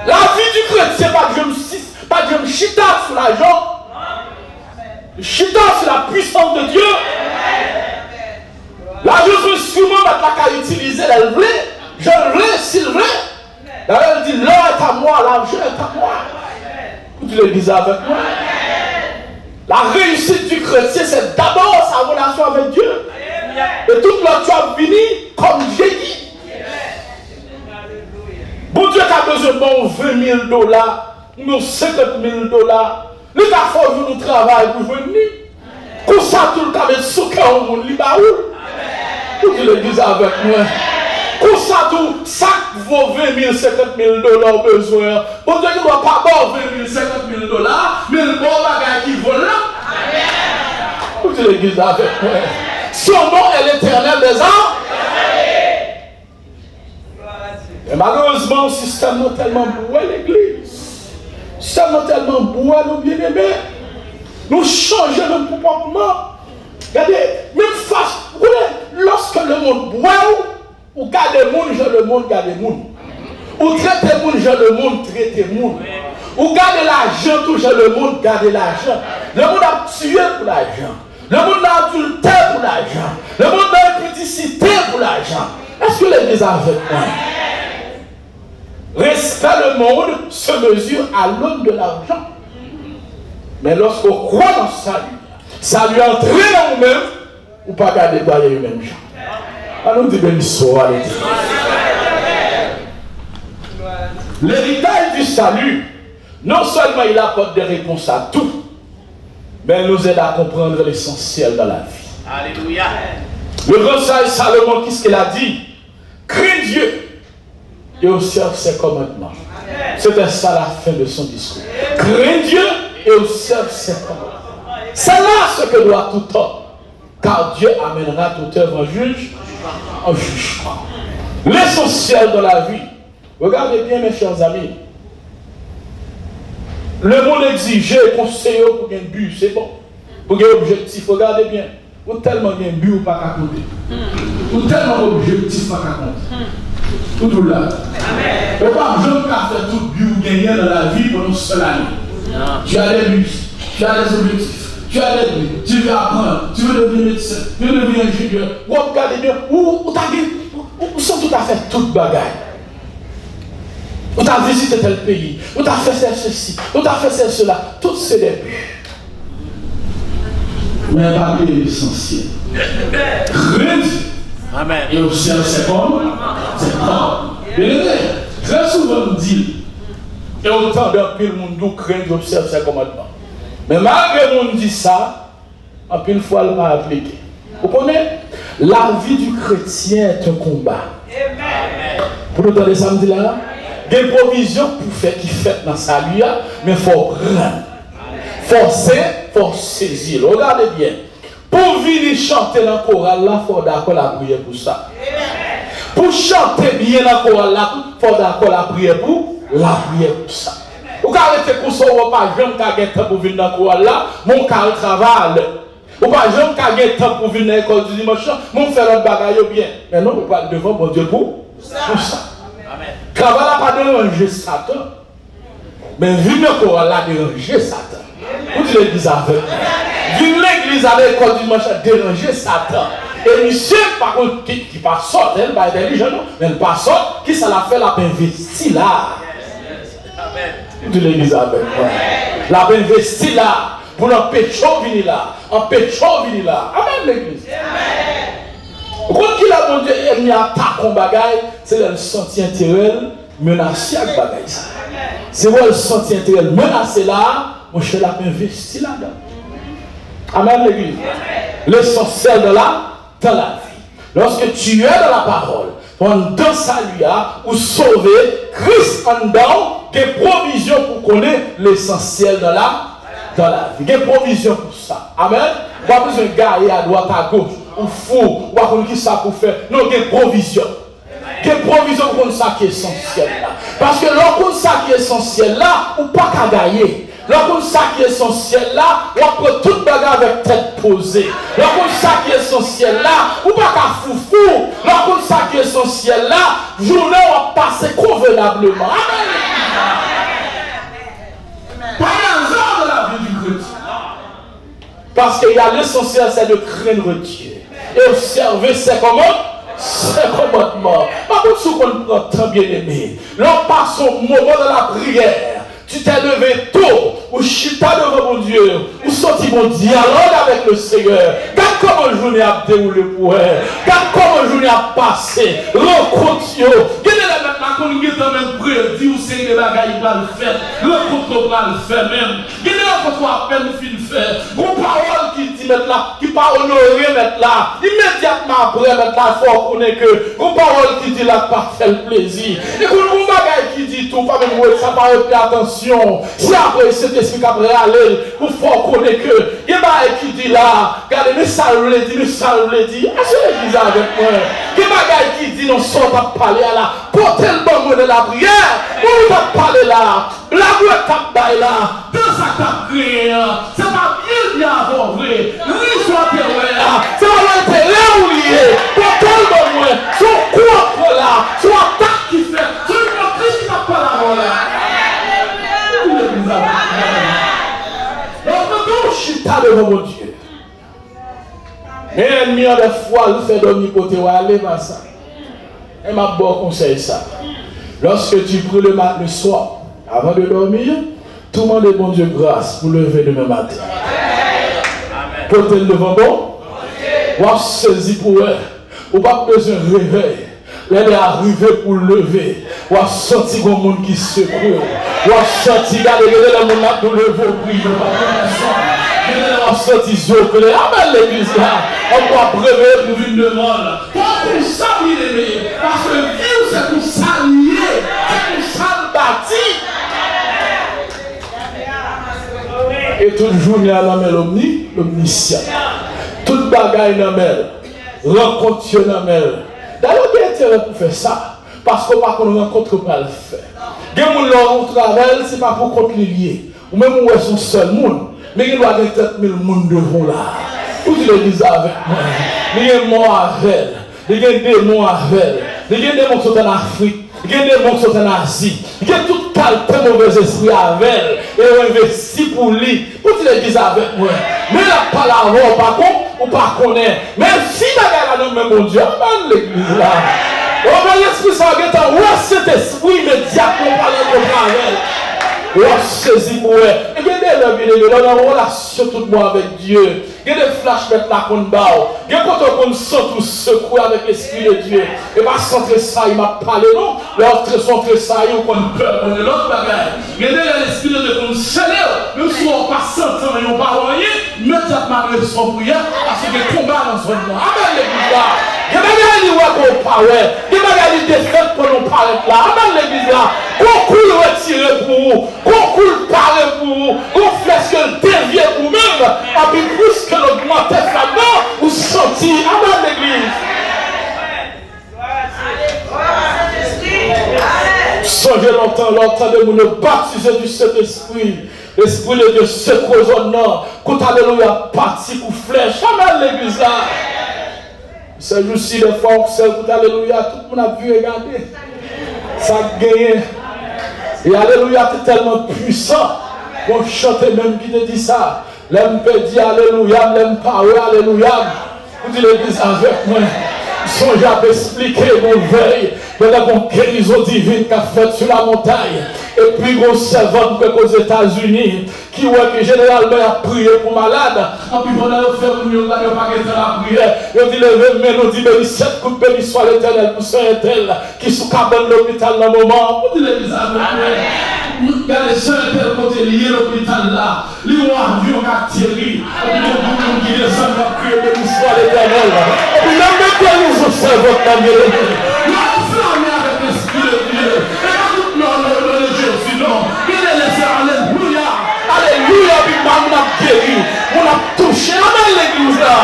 La vie du chrétien, pas que je me chita sur l'argent. Chita sur la puissance de Dieu. L'argent c'est un instrument qu'à utiliser, elle veut. Je le veux, s'il veut. D'ailleurs, elle dit, l'or est à moi, l'argent est à moi. Tu le disais avec moi. La réussite du chrétien, c'est d'abord sa relation avec Dieu. Et toute l'autre chose finit comme j'ai dit. Bon Dieu qui a besoin de bon $20 000, nous $50 000. Le gars faut que nous travaillons pour venir. Comme ça, tout le temps, mais sous cœur au monde, il va où? Pour que tu le dises avec moi. Comme ça, tout ça vaut $20 000, $50 000 besoin. Bon Dieu, il ne doit pas avoir $20 000, $50 000, mais le bon bagage qui vaut là. Pour que tu le dises avec moi. Son nom est l'Éternel des âmes. Et malheureusement, le système est tellement boué, l'église. Le système est tellement boué, nous bien-aimés. Nous changeons notre comportement. Regardez, même face, lorsque le monde boit ou garder le monde, je le monde garder le monde. Ou traiter le monde, je le monde traiter le monde. Ou garder l'argent, toujours le monde garder l'argent. Le monde a tué pour l'argent. Le monde a adulté pour l'argent. Le monde a impudicité pour l'argent. Est-ce que l'Église a avec moi? Respect le monde se mesure à l'aune de l'argent. Mais lorsqu'on croit dans ça lui entre dans nous-mêmes, ou pas garder derrière les mêmes gens. Alors nous disons béni soit l'Église. L'héritage du salut, non seulement il apporte des réponses à tout, mais il nous aide à comprendre l'essentiel dans la vie. Alléluia. Le grand sage Salomon, qu'est-ce qu'il a dit? Crains Dieu et observe ses commandements. C'était ça la fin de son discours. Crains Dieu et observe ses commandements. C'est là ce que doit tout homme. Car Dieu amènera toute œuvre en jugement. L'essentiel de la vie. Regardez bien mes chers amis. Le monde exige conseiller pour gagner but, c'est bon. Pour gagner objectif, regardez bien. Ou tellement gagner but ou pas qu'à compter. Ou tellement objectif pas qu'à compter. Tout là. Et pas besoin de faire tout but ou gagner dans la vie pendant une seule année. Tu as des buts, tu as des objectifs. Tu as des buts, tu veux apprendre, tu veux devenir médecin, tu veux devenir ingénieur. Ou regardez bien, où sont tout à fait toutes bagailles. Où tu as visité tel pays, où tu as fait ceci, où tu as fait cela. Tout c'est des buts. Mais pas l'essentiel. Crains Amen. et observe ses commandements. Très souvent on dit, et autant d'un pile monde nous craint et observe ses commandements. Mais malgré qu'on dit ça, en pile fois elle m'a appliqué. Vous connaissez? La vie du chrétien est un combat. Amen. Pour nous donner samedi là, des provisions pour faire qui fait dans sa vie, mais il faut prendre. Forcer, il faut saisir. Regardez bien. Pour venir chanter dans le choral là, il faut d'accord la prière pour ça. Pour chanter bien dans le choral là, il faut d'accord la prière pour ça. Vous pouvez arrêter pour ça, vous pas jamais gagner temps pour venir dans le choral là, mon carré travail. Vous pas jamais gagner temps pour venir dans l'école du dimanche, mon faire un bagaille bien. Mais non, vous pas devant mon Dieu pour ça. Travail n'a pas dérangé Satan. Mais venir dans le choral là, déranger Satan. Vous dites l'église avec. Venir l'église à l'école du dimanche, déranger Satan. Et monsieur, par contre, qui pas sort, elle va être intelligent, mais elle pas sort, qui ça l'a fait, la investi là. De l'église avec moi. La investi là. Pour l'empêcher de venir là. Empêcher de venir là. Amen l'église. Quand il a mon Dieu, il y a un tas de bagaille, c'est le senti intérieur menacé avec bagaille. C'est moi le senti intérieur menacé là, mon cher l'a investi là-dedans. Amen l'église. L'essentiel de là, dans la vie. Lorsque tu es dans la parole, dans salut ou sauver, Christ en dedans, des provisions pour connaître l'essentiel de dans la vie. Des provisions pour ça. Amen. Pas besoin de gagner à droite, à gauche, ou fou, ou à qui ça pour faire. Non, des provisions. Des provisions pour ça qui est essentiel là. Parce que lorsqu'on ça qui est essentiel là, ou pas qu'à gagner. Lorsqu'on ça qui est essentiel là, on prend toute bagarre avec tête posée. Lorsqu'on ça qui est essentiel là, ou pas qu'à foufou. Lorsqu'on ça qui est essentiel là, journée on passe convenablement. Amen. Pas hasard de la vie du chrétien. Parce qu'il y a l'essentiel, c'est de craindre Dieu. Et observer ses commandements. Par contre, ce qu'on prend très bien aimé, l'on passe au moment de la prière. Tu t'es levé tôt, ou chita devant mon Dieu, ou sorti mon dialogue avec le Seigneur. Regarde comment la journée a déroulé pour elle. Regarde comment la journée a passé. Rencontre, regardez la maintenant qu'on est dans même prédit où c'est des bagailles qui va le faire. Rencontre va le faire même. Regardez la fois à peine fin de faire. Une parole qui dit maintenant, qui pas honorer maintenant. Immédiatement après maintenant, il faut connaître que une parole qui dit là, pas fait le plaisir. Et une bagaille qui dit tout, pas même ça pas faire attention. Si après cet esprit après aller, il faut connaître que il y a des qui dit là, regardez, mais ça le dit, est-ce que l'église avec moi? Il y a des qui dit, non, sort à parler là, portez le bon mot de la prière, on va parler là, la voix tape là, dans sa tape prière, ça va bien avoir vrai, l'histoire terroir, ça va être là où il est, portez le bon ça devant mon Dieu. Mais l'ennemi, des fois, il fait dormir côté ou aller par ça. Et ma bon conseil ça. Lorsque tu pries le soir, avant de dormir, tout le monde est bon Dieu grâce pour lever demain matin. Pour te devant bon, ou à saisir pour elle, ou pas besoin de réveil. Elle est arrivée pour lever, ou à sentir comme monde qui se court, ou à sentir le monde pour lever pour prier. On sorti que l'église là, on doit prélever pour une demande. Pour ça, il est meilleur. Parce que Dieu, c'est pour ça lié, c'est pour ça bâti. Et toute journée à la main l'omniscient. Toute bagaille dans la main, rencontre dans la main. D'ailleurs, il y a intérêt pour faire ça. Parce qu'on ne peut pas rencontre pas le faire. Il y a des gens qui travaillent, ce n'est pas pour contre les liés. Ou même où est son seul monde. Mais il doit y avoir 30 000 monde devant là. Où tu l'église avec moi? Il y a des morts avec elle. Il y a des démons avec elle. Il y a des démons qui sont en Afrique. Il y a des démons qui sont en Asie. Il y a tout qualité mauvais esprit avec elle. Et on investit pour lui. Où tu l'église avec moi? Mais la parole, par contre, ou pas connaître. Mais si la gueule a nommé mon Dieu, on l'église là. On va l'esprit ça va être où cet esprit immédiatement parler contre elle. On saisit pour elle. Et il y a des gens qui ont une relation tout le monde avec Dieu. Il y a des flashbacks là qu'on bat. Il y a quand on sent tout secouer avec l'esprit de Dieu. Et pas centrer ça, il m'a parlé non. L'autre centrer ça, il y a qu'on peur, on est l'autre bagaille. Il y a des l'esprit de Dieu qu'on célèbre. Même si on pas s'entendre, on pas rien. Immédiatement, on son prière parce que le combat dans son nom. Amen l'église là. Il y a des gens qui ont parlé. Il y a des gens qui ont défaite pour nous parler là. Amen l'église là. Qu'on coule retirer pour vous. Qu'on coule parler pour vous. Qu'on flèche que le dévier pour même. Et puis plus que l'augmenter là-dedans, vous sentez. Amen l'église. Songez longtemps de nous baptiser du Saint-Esprit. L'Esprit de Dieu secoue au nord. Quand alléluia parti pour flèche. Amen l'église là. Ce jour-ci, les fois, on sait que alléluia, tout le monde a vu regarder. Ça a gagné. Et alléluia, c'est tellement puissant. On chante même qui te dit ça. L'aime peut dire alléluia, l'aime parler alléluia. Vous dites l'église avec moi. Songe à expliquer mon veille de la guérison divine qu'a faite sur la montagne. Et puis, gros servante aux États-Unis qui voit que généralement a prié pour malade. En plus, on a fait pour nous, on n'a pas été la prière. On dit levé, mais on dit béni, 7 coups, béni soit l'éternel pour ce tel qui sous cabane l'hôpital dans le moment. On dit l'église avec moi. Il y a les seuls tel côté lié l'hôpital là. Les avions qui atterrissent. On dit les bouillons qui descendent à prier, béni soit l'éternel. Et puis, même que nous sommes servants dans le monde. Nous enflammés avec l'esprit de Dieu. Et tout le monde de Dieu, sinon, il est laissé, alléluia. Alléluia, puis on a guéri. On a touché. Amen l'église là.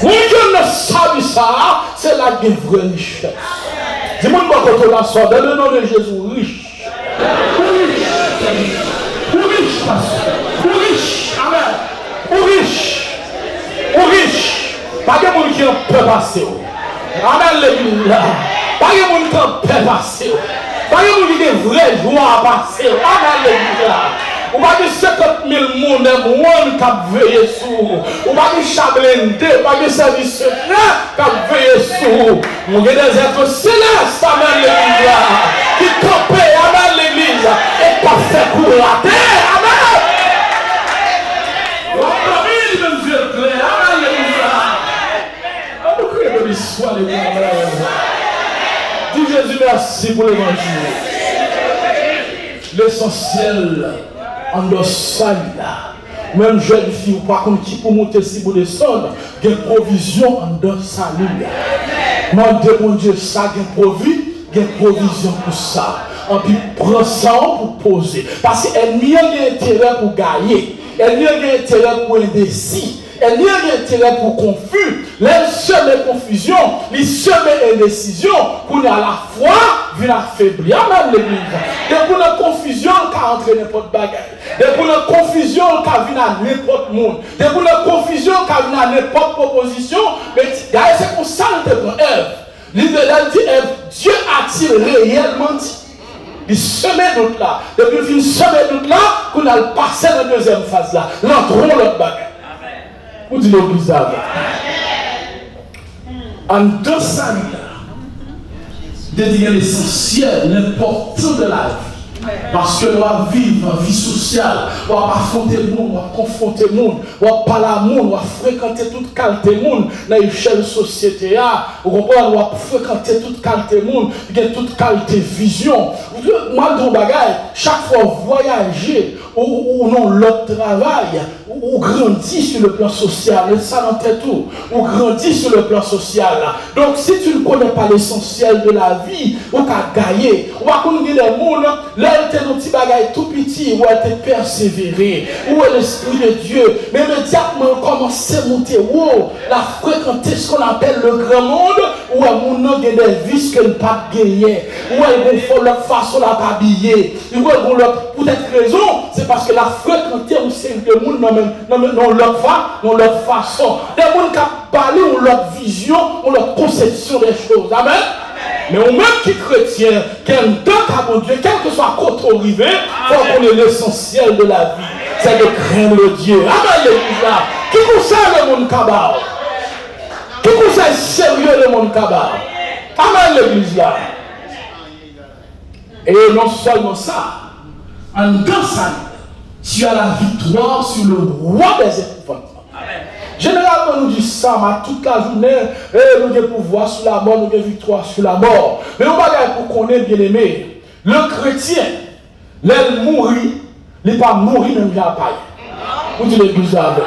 Vous qui ne savez ça, c'est la vraie richesse. Dis-moi quand on a ça, dans le nom de Jésus, riche. Ou riche, pasteur. Ou riche. Amen. Ou riche. Ou riche. Pas de monde qui peut passer. Amen l'église là. Pas de monde qui peut passer. Pas de monde qui a vraie joie à passer. Amen l'église là. Ou pas de 50 000 monde qui a veillé sur. Ou pas de chablende, pas de service secret qui a veillé sur. Nous avons des êtres célestes, amen l'église là. Qui campent, amen l'église. Et pas fait courir la terre, amen. Dis Jésus merci pour l'évangile. L'essentiel en dossal là. Même jeune fille ou pas comme qui pour monter si pour descendre, il y a provision en dossal là. Demandez mon Dieu ça, il y a provision pour ça. Et puis prends ça pour poser. Parce qu'elle n'y a intérêt pour gagner. Elle n'y a intérêt pour indécis. Elle n'y a intérêt pour confus. Elle sème confusion, elle sème indécision. Pour à la fois, vient affaiblir même l'église. Et pour la confusion, qui a entré n'importe bagaille. Et pour la confusion, qui a vu à n'importe monde. Et pour la confusion, qui a vu à n'importe proposition. Mais c'est pour ça que Ève. L'idée dit Ève, Dieu a-t-il réellement dit? il semait d'autres là. Depuis qu'il semait d'autres là, qu'on a passé dans la deuxième phase là. L'entrons l'autre bagage. Vous dites l'église là. En deux ça, de dire l'essentiel, l'important de la vie. Parce que nous allons vivre une vie sociale, nous allons affronter le monde, nous allons confronter le monde, nous allons parler à monde, nous allons fréquenter toute qualité de monde dans l'échelle de la société. Nous allons fréquenter toute qualité de monde, toute qualité de vision. Moi, dans le bagage, chaque fois voyager ou non l'autre travail, ou grandit sur le plan social, ça dans tête tout, ou grandit sur le plan social. Donc si tu ne connais pas l'essentiel de la vie, ou qu'à gagner, ou à connaître des mondes, là elle était dans petit bagage tout petit, où elle était persévérée, où est l'esprit de Dieu, mais immédiatement commence à monter, wow, la fréquenter ce qu'on appelle le grand monde, où elle mon a des vices qu'elle n'a pas gagné, où elle faut leur façon la pas habiller, où elle pour cette raison, c'est parce que la fréquenter au sein de monde dans leur façon, des gens qui parlent ou leur vision ou leur conception des choses. Amen. Mais au même qui chrétien, qui aime tant à Dieu, quel que soit côté arrivé, il faut qu'on ait l'essentiel de la vie. C'est de craindre le Dieu. Amen, l'église là. Qui concerne le monde cabal? Qui concerne sérieux le monde cabal? Amen, l'église là. Et non seulement ça, en dansant, tu as la victoire sur le roi des épouvantements. Généralement, nous disons ça, toute la journée, nous avons pouvoir sur la mort, nous avons victoire sur la mort. Mais on va dire pour qu'on est bien aimé, le chrétien, l'elle mourit, il n'est pas mourir dans le paille. Vous dites l'église avec.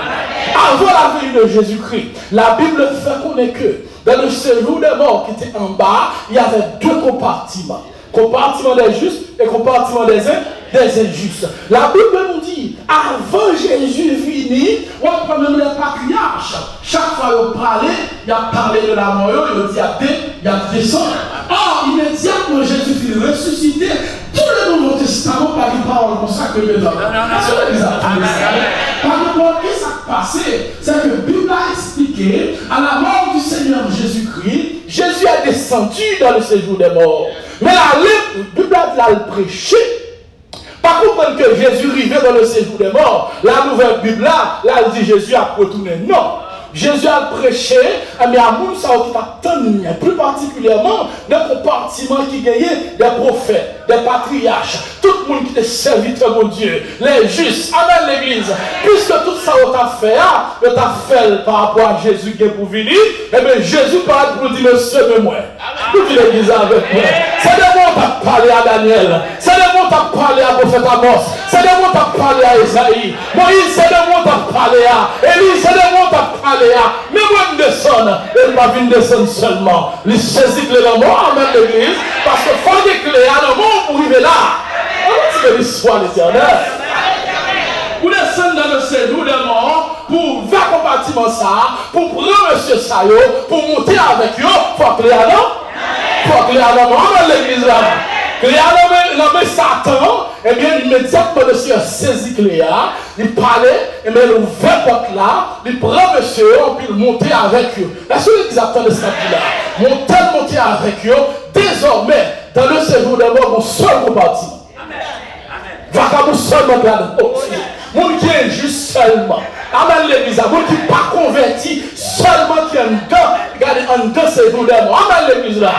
Avant la venue de Jésus-Christ, la Bible fait connaître que dans le séjour des morts qui était en bas, il y avait deux compartiments. Compartiment des justes et compartiment des injustes. La Bible nous dit, avant Jésus venu, on prend même les patriarches. Chaque fois qu'il parlait, il a parlé de la mort, il a descendu. Or, immédiatement, Jésus fut ressuscité. Tout le Nouveau Testament par une parole comme ça que le donne. Par rapport à ce qui s'est passé, c'est que la Bible a expliqué, à la mort du Seigneur Jésus-Christ, Jésus est descendu dans le séjour des morts. Mais la Bible a le prêché. Pas comprendre que Jésus arrivait dans le séjour des morts. La nouvelle Bible là, elle dit Jésus a retourné. Non. Jésus a prêché, mais à moun ça qui t'a tenu, plus particulièrement dans le compartiment qui gagnait des prophètes, des patriarches, tout le monde qui était serviteur de Dieu, les justes, amen l'église. Puisque tout ça t'a fait par rapport à Jésus qui est pour venir, et bien Jésus parle pour dire monsieur moi. Vous dites l'église avec moi. C'est des mots qui t'a parlé à Daniel, c'est des mots qui t'a parlé à prophète Amos, c'est des mots qui t'a parlé à Isaïe, Moïse c'est des mots qui t'a parlé à Élie, c'est des mots qui t'a parlé. Mais moi, je descends, elle m'a vu descendre seulement. Il saisit les mort, amen l'église, parce que faut que les mort pour arriver là. On dit l'histoire l'éternel. Vous descendez dans le séjour des morts, pour faire compartiment ça, pour prendre monsieur Sayo, pour monter avec eux, il faut que les mort, amen l'église là. Nommé Satan, et bien immédiatement monsieur a saisi Cléa, il parlait, et bien il ouvert porte là, il prend monsieur, puis il montait avec eux. La seule exactement de ce là, monter avec eux, désormais, dans le séjour des morts, mon seul compartiment. Vacabou seulement là-dedans. Moun qui est juste seulement. Amen l'église. Moun qui n'est pas converti, seulement qui est en dedans. Regardez, en dedans séjour des morts. Amen l'église là.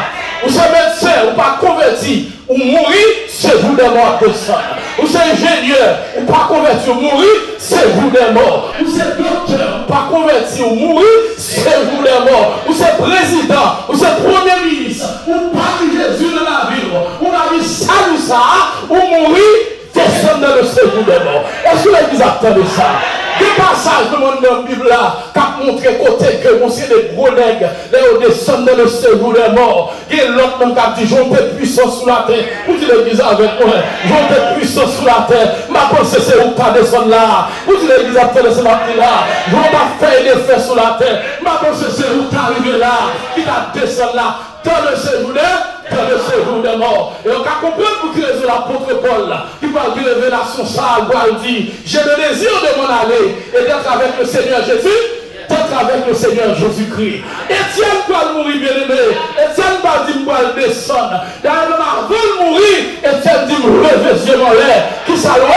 Ou c'est médecin, ou pas converti, ou mourir, séjour des morts de sang. Ou c'est ingénieur, ou pas converti, ou mourir, séjour des morts. Ou c'est docteur, ou pas converti, ou mourir, séjour des morts. Ou c'est président, ou c'est premier ministre, ou pas Jésus de la ville, ou la vie salut ça, ou mourir, descendre dans le séjour des morts. Est-ce que l'église attend de ça? Des passages de mon Bible là, qui a montré côté que mon c'est des gros nègres, les descendent dans le séjour des morts. Et l'autre qui a dit, j'en ai puissance sous la terre. Vous dites l'église avec moi, j'en ai puissance sous la terre. Ma pensée c'est où tu descendre là. Vous dites l'église attend de ce matin là, j'en ai fait des faits sous la terre. Ma pensée c'est où tu arrivé là, qui t'a descendu là, dans le séjour des morts. Et on a compris pour que l'apôtre Paul, qui parle de révélation, ça, il dit, j'ai le désir de m'en aller et d'être avec le Seigneur Jésus, dans rencontre avec le Seigneur Jésus-Christ. Étienne doit mourir, bien-aimé. Étienne va dire, moi, le descendre. D'ailleurs, avant de mourir, Étienne dit, me lever, Dieu mon l'air. Qui ça loin,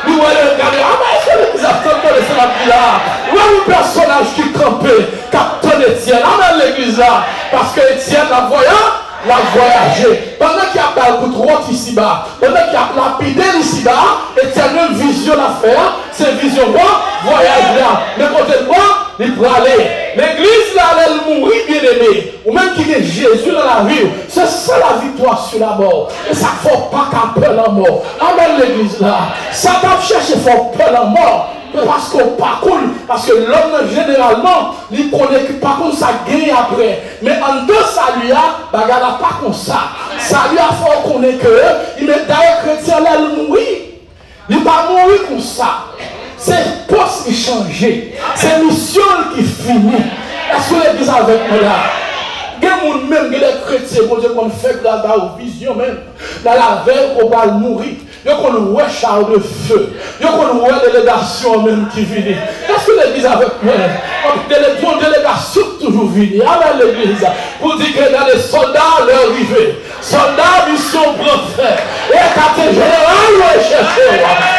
nous allons regarder. Ah, mais est-ce que les attendent de ce là? Où est le personnage qui campait, Capitaine Étienne, dans l'église là? Parce que Étienne, la voyant, l'a voyagé. Pendant qu'il y a pas de route ici-bas, pendant qu'il y a lapidé ici-bas, Étienne a une vision à faire. C'est vision quoi? Voyage là. Mais côté de moi, il peut aller. L'église là, elle mourit, bien aimé. Ou même qu'il y ait Jésus dans la vie. C'est ça la victoire sur la mort. Et ça ne faut pas qu'à peur la mort. Amen l'église là. Ça va chercher faut peur la mort. Parce qu'on parcourt, parce que l'homme généralement, il connaît que par contre ça gagne après. Mais en deux salut, bagarre pas comme ça. Salut a faut qu'on ait que, il met d'ailleurs chrétien là, il mourit. Il ne va pas mourir comme ça. C'est poste qui change. C'est mission qui finit. Est-ce que l'église avec moi là? Il y a des gens même, les chrétiens, qu'on fait dans la vision même, dans la veille, on va mourir. Il y a un char de feu. Il y a une délégation même qui vient. Est-ce que l'église avec moi? Une délégation toujours venue à l'église pour dire que dans les soldats leur arrivée. Soldats, mission prend fait. Et quand le général va chercher,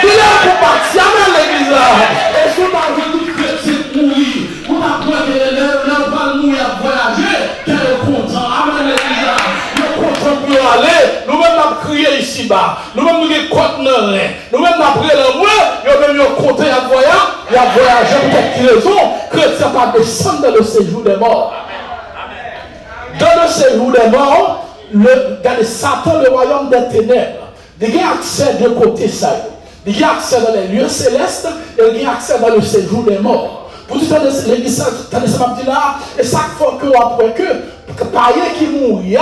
il est pour partir à l'église là. Et si on a vu que c'est mourir, on a pris que l'homme va mourir à voyager, qu'elle est content. Amen l'église là. Il est content pour aller. Nous-mêmes, nous avons crié ici-bas. Nous-mêmes, nous avons contené. Nous-mêmes, nous avons pris le moins. Nous avons compté à voyage. Il a voyagé pour quelle raison? Chrétien pas descendre dans le séjour des morts. Dans le séjour des morts, regardez, Satan, le royaume des ténèbres, il a accès de côté ça. Il a accès dans les lieux célestes et il a accès dans le séjour des morts. Pour tout l'église, là, et ça fait que après que païen qui mourit,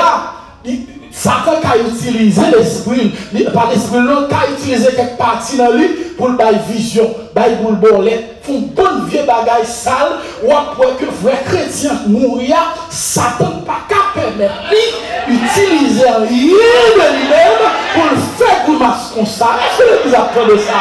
Satan a utilisé l'esprit, par l'esprit, l'autre a utilisé quelques parties dans lui pour le vision, pour le bolet, pour une bonne vieille bagaille sale, ou après que vrai chrétien mourir, Satan pas qu'à permettre d'utiliser rien de lui-même pour le faire grimace comme ça. Est-ce que l'église apprend de ça?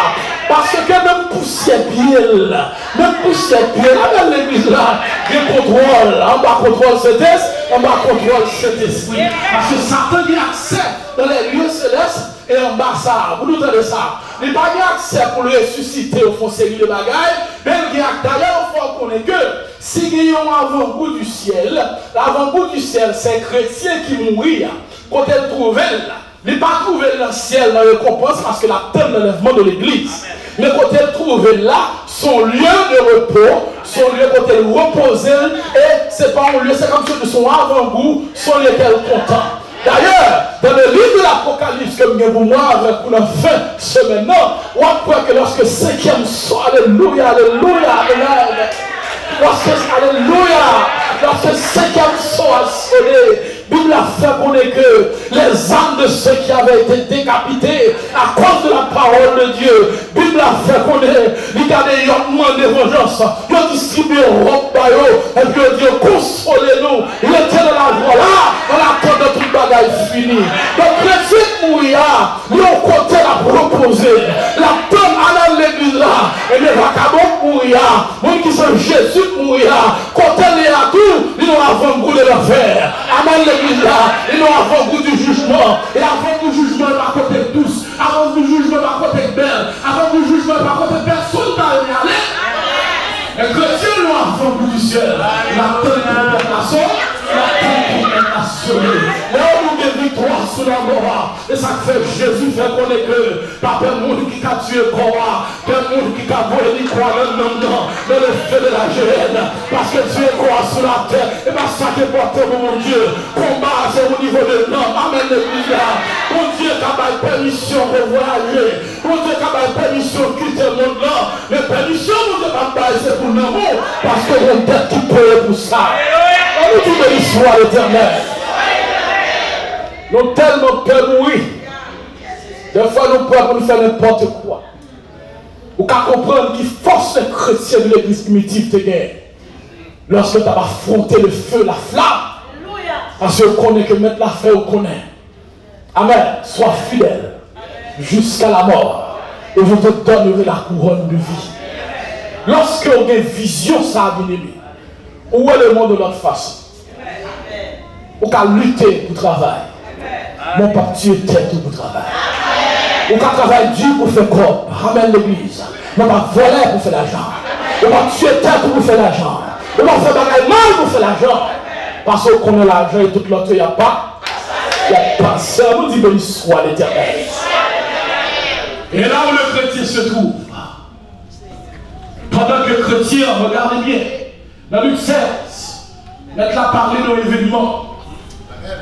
Parce que même poussière pied là, même poussière pied là, dans l'église là, il y a contrôle, en bas contrôle cet esprit, en bas contrôle cet esprit. Parce que Satan a accès dans les lieux célestes et en bas ça. Vous nous entendez ça? Il n'a pas accès pour le ressusciter au fond série de bagailles, mais d'ailleurs, il faut qu'on ait que si il y a un avant-goût du ciel, l'avant-goût du ciel, c'est chrétien qui mourit, quand elle trouve là. Il n'est pas trouvé dans le ciel, dans le récompense, parce que la terre de l'enlèvement de l'église. Mais quand elle trouve là, son lieu de repos, son lieu quand elle repose, et c'est pas un lieu, c'est comme si de son avant-goût, son lieu qu'elle content. D'ailleurs, dans le livre de l'Apocalypse, comme vous moi, avec pour la fin semaine, on croit que lorsque cinquième soir, alléluia, alléluia, alléluia, lorsque cinquième soir a sonné, la Bible a fait connaître que les âmes de ceux qui avaient été décapités à cause de la parole de Dieu, la Bible a fait connaître, ils ont demandé vengeance, ils ont distribué robe et puis ils ont dit consolez-nous, ils étaient dans la voie là, on attend de toute bagaille finie. Donc chrétien mouilla, ils ont côté la proposer, la tombe à l'église là, et les vagabonds mouilla, ceux qui sont Jésus mouilla, côté les atouts, ils ont avant-goût de l'enfer. Amen l'église là, ils ont avant-goût du jugement, et avant du jugement à côté de tous, avant du jugement à côté de belle, avant du jugement à côté de personne n'a rien allé. Les chrétiens l'ont avant-goût du ciel, la condamnation, la condamnation. Là où nous avons victoire sur la mort, et ça fait Jésus fait connaître que pas un monde qui a tué Cora, pas un monde qui a volé ni quoi dans le feu de la géhenne, parce que Dieu croit sur la terre, et pas ça qui est porté pour mon Dieu. Combat c'est au niveau de l'homme, amen l'église là. Mon Dieu qui a permission de voyager, mon Dieu qui a permission de quitter le monde là, mais permission mon Dieu pas c'est pour l'amour, parce que mon tête qui paye pour ça. On nous dit de l'histoire éternelle. Nous avons tellement peur de mourir. Des fois, nous peur pour nous faire n'importe quoi. Vous pouvez comprendre qu'il force les chrétiens de l'église primitive de guerre. Lorsque tu as affronté le feu, la flamme. Parce qu'on connaît que mettre la feu, on connaît. Amen. Sois fidèle jusqu'à la mort. Et je te donnerai la couronne de vie. Lorsque on a une vision, ça a bien aimé. Où est le monde de notre façon? Ou qu'à lutter pour travail. Mon papa, tu es tête pour travail. Ou qu'à travailler dur pour faire corps. Ramène l'église. Mon papa, voler pour faire l'argent. Ou pas tuer tête pour faire l'argent. Ou pas faire bagaille mal pour faire l'argent. Parce qu'on a l'argent et tout l'autre, il n'y a pas. Il n'y a pas. Ça nous dit béni soit l'Éternel. Et là où le chrétien se trouve, pendant que le chrétien, regardez bien, dans Luc 16, Maître a parlé de l'événement.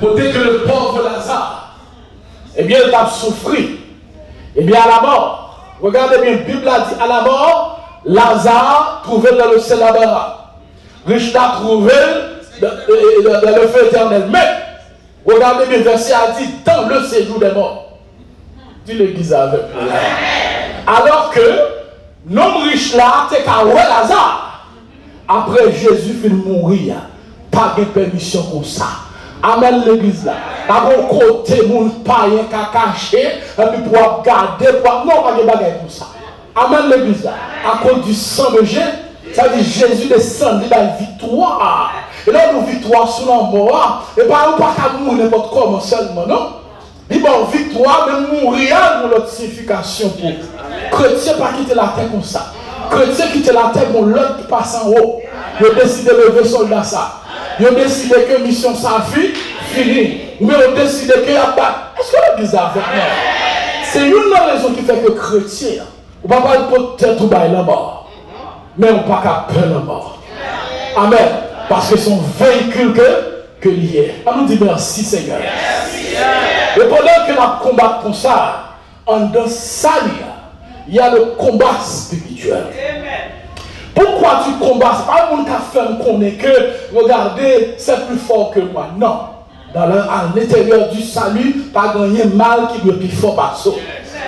Côté que le pauvre Lazare, eh bien, il a souffert. Eh bien, à la mort, regardez bien, la Bible a dit à la mort, Lazare trouvé dans le célébrat. Riche l'a trouvé dans le feu éternel. Mais, regardez bien, le verset a dit dans le séjour des morts. Dis l'église avec moi. Alors que l'homme riche là, c'est qu'à Lazare. Après Jésus fait mourir, pas de permission comme ça. Amen l'église là. À mon côté, mon païen qui a caché, et puis pour garder, non, pas de bagaille comme ça. Amen l'église là. À cause du sang de Jésus, ça veut dire Jésus descend dans la victoire. Et là, nous victoire sur la mort, et pas qu'à mourir n'importe comment seulement, non? Il y a une victoire, mais mourir pour notre signification pour. Chrétien pas quitter la terre comme ça. Chrétien quitter la terre pour l'autre qui passe en haut. Il a décidé de lever soldat ça. Il a décidé que la mission ça fini. Mais il a décidé qu'il y a pas. Est-ce que l'église a avec moi? C'est une raison qui fait que chrétien, on ne va pas peut-être tout bailler la mort. Mais on ne va pas peur la mort. Amen. Parce que son véhicule que lié. On nous dit merci Seigneur. Et pendant que nous combattons pour ça, en dans ça, il y a le combat spirituel. Pourquoi tu combats? C'est pas le monde qui a fait qu'on est que, regardez, c'est plus fort que moi. Non. À l'intérieur du salut, pas gagner mal qui doit plus fort par ça.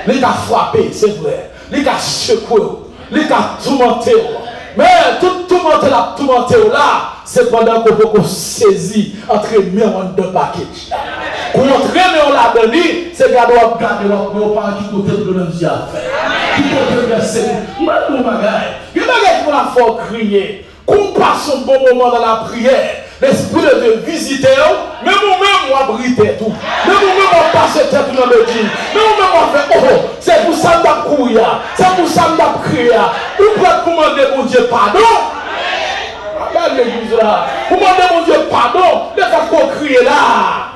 Il a frappé, c'est vrai. Il a secoué. Il a tourmenté. Mais tout tourmenté là, c'est pendant que vous saisissez entre les mains en deux paquets. Pour entraîner la donne, c'est qu'elle doit garder votre pas qui côté de l'envie à faire. Qui côté de verser. Moi, mon bagage. Il y a des bagages pour la faire crier. Qu'on passe un bon moment dans la prière. L'esprit de Dieu visiter, mais moi-même, moi, briller tout. Mais moi-même, moi, passer tête dans le dit. Mais moi-même, moi, faire, oh, c'est pour ça que je courir. C'est pour ça que je crier. Vous pouvez commander mon Dieu pardon. Regarde l'église là. Vous demandez mon Dieu pardon. Le fait qu'on crie là.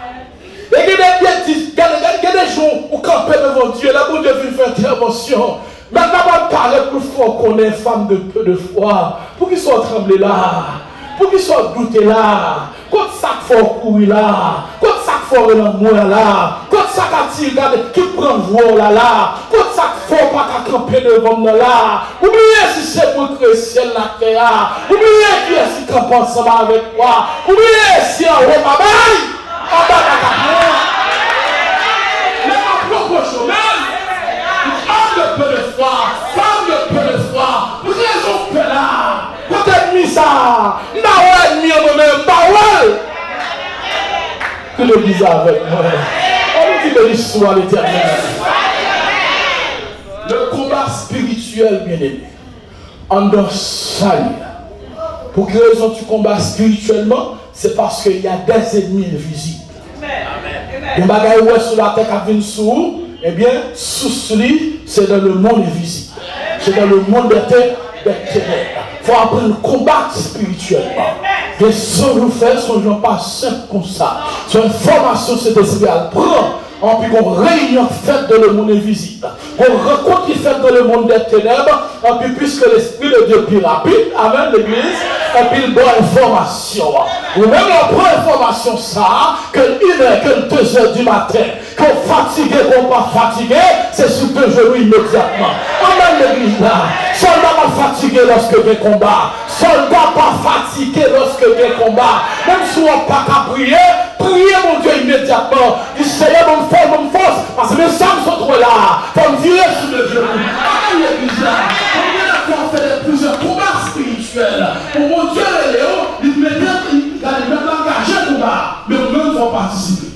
Et il y a des jours où camper devant Dieu, là, mon Dieu vient faire intervention. Maintenant, on parle plus fort qu'on est femme de peu de foi. Pour qu'ils soient tremblés là. Pour qu'ils soient doutés là. Quand ça faut courir là. Quand ça faut l'amour là. Quand ça qui prend voix là. Quand ça faut pas camper devant nous là. Oubliez si c'est pour créer ciel la terre. Oubliez qui est-ce qui campe ensemble avec moi. Oubliez si on va pas en bas mais ma propre chemin, homme de peu de foi, femme de peu de foi, raison peu là, peut-être mis ça, n'a ennemi en nous-mêmes, pas que le dise avec moi. On dit de l'histoire l'éternel. Le combat spirituel, bien aimé, en dans salut. Pour quelle raison tu combats spirituellement? C'est parce qu'il y a des ennemis invisibles. Les bagailles où est sur la terre qui viennent sous, eh bien, sous lui, c'est dans le monde invisible. C'est dans le monde des ténèbres. Il faut apprendre à combattre spirituellement. Et sans nous faire, son gens pas simple comme ça. C'est une formation, c'est esprit à prendre. En plus qu'on réunion faite dans le monde invisible, qu'on rencontre qui fait dans le monde des ténèbres, et puis puisque l'Esprit de Dieu est plus rapide, amen l'église, et puis il doit information. Ou même on prend information ça, que 1h, que 2h du matin, qu'on fatigué, qu'on pas fatigué, c'est sur 2 genoux immédiatement. Amen l'église là. Soldat pas fatigué lorsque il y a combat. Soldat pas fatigué lorsque il y a combat. Même si on n'a pas qu'à prier, priez mon Dieu immédiatement. Il Seigneur, mon force, parce que les femmes sont trop là. Il faut me virer sur le genou. Amen l'église là. On vient faire plusieurs combats spirituels. Pour mon Dieu les léons, ils mettent l'engagé combat. Mais eux-mêmes vont participer.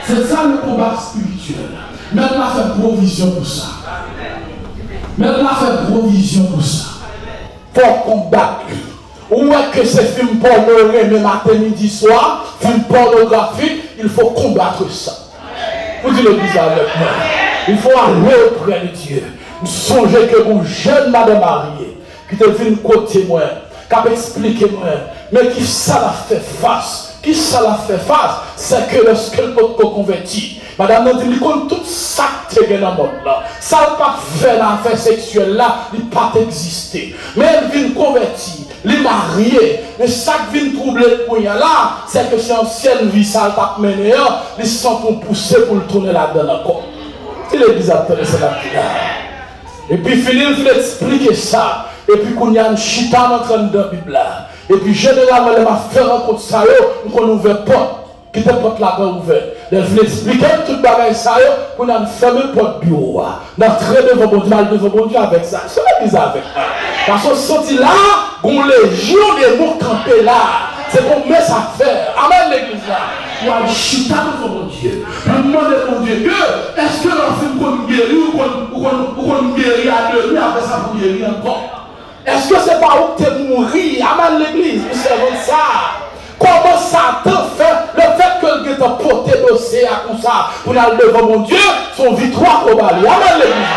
C'est ça le combat spirituel. Maintenant, on fait provision pour ça. Maintenant, on fait provision pour ça. faut combattre. Ou est que ces films porno, même matin, midi, soir, films pornographiques, il faut combattre ça. Vous dites le bizarre avec moi. Il faut aller auprès de Dieu. Songez que vous, jeune madame mariée, qui te vient côté moi, qui a expliqué moi, mais qui ça l'a fait face. Qui ça l'a fait face, c'est que lorsque le peut converti, madame nous dit que tout ça qui est dans le monde là, ça n'a pas fait l'affaire sexuelle là, il n'a pas existé. Mais elle vient convertir, elle est mariée, mais ça qui vient troubler pour y là, c'est que c'est ancienne vie, ça t'a mené, ils sont pour pousser pour le tourner là-dedans encore. C'est l'église à tenir ça là. Et puis Philippe il expliquer ça, et puis qu'on y a un chita en train de la Bible là. Et puis généralement, les m'a fait rencontrer ça, nous avons ouvert porte, qui était porte là-bas ouverte. Ils voulaient expliquer tout le bagage ça, qu'on a fermé porte bureau. D'entrer devant bon Dieu, mal devant bon Dieu avec ça. C'est la bizarre avec ça. Parce qu'on sortit là, on les jours des mots campés là. C'est pour mettre ça faire. Amen l'église là. On a chita devant mon Dieu. On demande à mon Dieu que, est-ce que l'enfant qu'on guérit ou qu'on guérit à deux, après ça pour guérir encore? Est-ce que c'est pas où tu es mourir? Amen l'église, nous servons ça. Comment Satan fait le fait que le gars t'a porté dossier à comme ça pour aller devant mon Dieu, son victoire au bali. Amen l'église.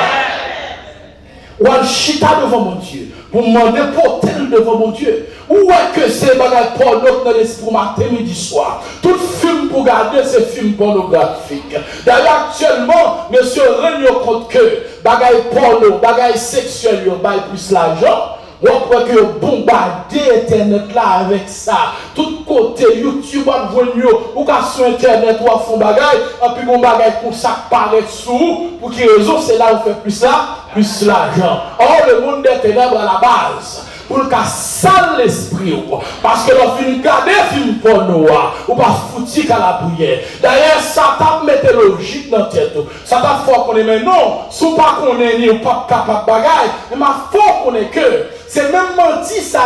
Ou un chita devant mon Dieu. Pour demander porter devant mon Dieu. Où est que c'est bagage porno dans l'esprit matin, midi, soir? Tout film pour garder, c'est film pornographique. D'ailleurs, actuellement, monsieur rend compte que bagage porno, bagage sexuel, il y a plus l'argent. On croit que bombarder Internet là avec ça. Tout côté YouTube, ou sur Internet, ou à fond bagage, et puis on bagage pour ça paraît sous, pour que raison c'est là où on fait plus là, plus l'argent. Or, le monde des ténèbres à la base. Pour le cas sale l'esprit, parce que l'on finit garder film porno, ou pas foutu qu'à la prière. D'ailleurs, Satan mette logique dans la tête. Satan faut qu'on est, mais non, si pas qu'on est ni ou pas capable de bagaille, mais il faut qu'on est que. C'est même menti ça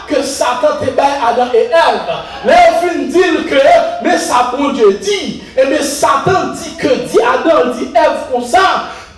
que Satan te baille Adam et Ève. Là, on finit dire que, mais ça, bon Dieu dit, et mais Satan dit que, dit Adam, dit Ève comme ça.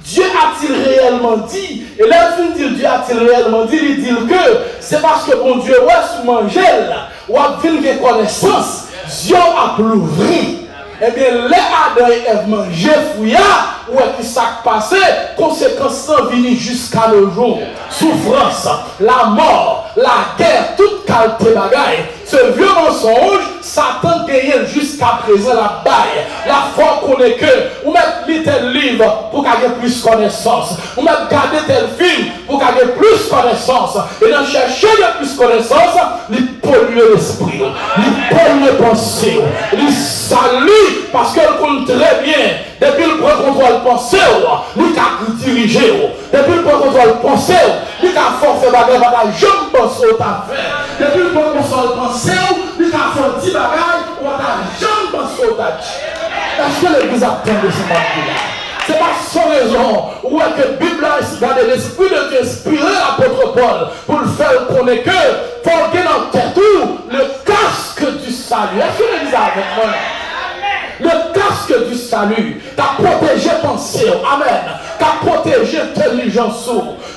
Dieu a-t-il réellement dit? Et là, il dit Dieu a-t-il réellement dit? Il dit que c'est parce que mon Dieu, ouais, sous manger là, ou a vu une connaissance, Dieu a plouvri. Eh bien, les Adam et Ève mangeaient fouillard, ou est-ce qui s'est passé? Conséquences venir jusqu'à nos jours. Souffrance, la mort, la guerre, toute qualité bagaille. Ce vieux mensonge, Satan gagne jusqu'à présent la baille. La foi qu'on est que, ou mettre tel livre pour gagner plus connaissance. Ou mettre garder tel film pour gagner plus connaissance. Et dans chercher de plus connaissance, il pollue l'esprit, il pollue les pensées, il salue parce qu'elle compte très bien. Depuis le prend contrôle pensée, il a dirigé. Depuis le prend contrôle pensée, il a forcé bagaille, je me pense au affaire. Depuis le prend contrôle pensée, il a fait 10 bagailles, ou je me pense au tâche. Est-ce que l'église attend de ce matin-là? C'est pas sans raison où est que la Bible a l'esprit de Dieu inspiré l'apôtre Paul pour le faire connaître que faut qu'il en tête le casque du salut. Est-ce que l'église avec moi? Le casque du salut, qui a protégé pensée, amen, qui a protégé intelligence,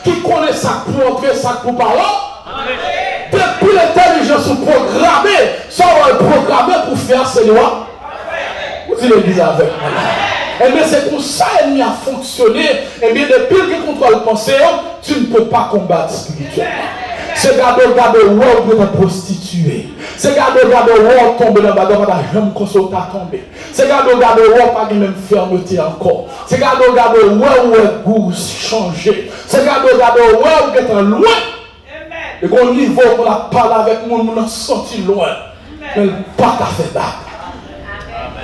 qui connaît ça pour entrer, ça pour parler. Depuis l'intelligence programmée, ça va être programmé pour faire ses lois. Vous dites l'église avec moi. Et bien c'est pour ça qu'elle a fonctionné. Et bien depuis que contrôle le pensée, tu ne peux pas combattre spirituellement. C'est garder où on est prostitué. C'est garder où on tombe dans le bas, jamais consulter à tomber. C'est garder où on pas de même fermeté encore. C'est garder où on est goût changé. C'est garder où on est loin. Et qu'on niveau qu'on a parlé avec nous, on a sorti loin. Mais pas qu'à faire battre.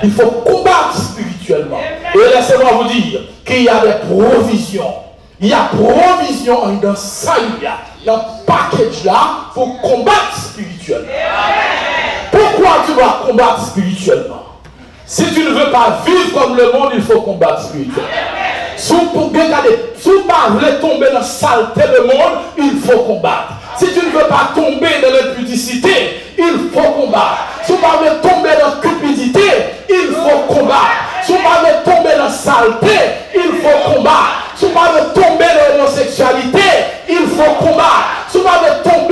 Il faut combattre spirituellement. Et laissez-moi vous dire qu'il y a des provisions. Il y a provision dans ça, il y a un package là pour combattre spirituellement. Pourquoi tu dois combattre spirituellement? Si tu ne veux pas vivre comme le monde, il faut combattre spirituellement. Si tu ne veux pas tomber dans la saleté du monde, il faut combattre. Si tu ne veux pas tomber dans l'impudicité, il faut combattre. Si tu ne veux pas tomber dans la cupidité, il faut combattre. Si tu ne veux pas tomber dans la saleté, il faut combattre. Si tu ne veux pas tomber dans l'homosexualité, il faut combattre. Si tu ne veux pas tomber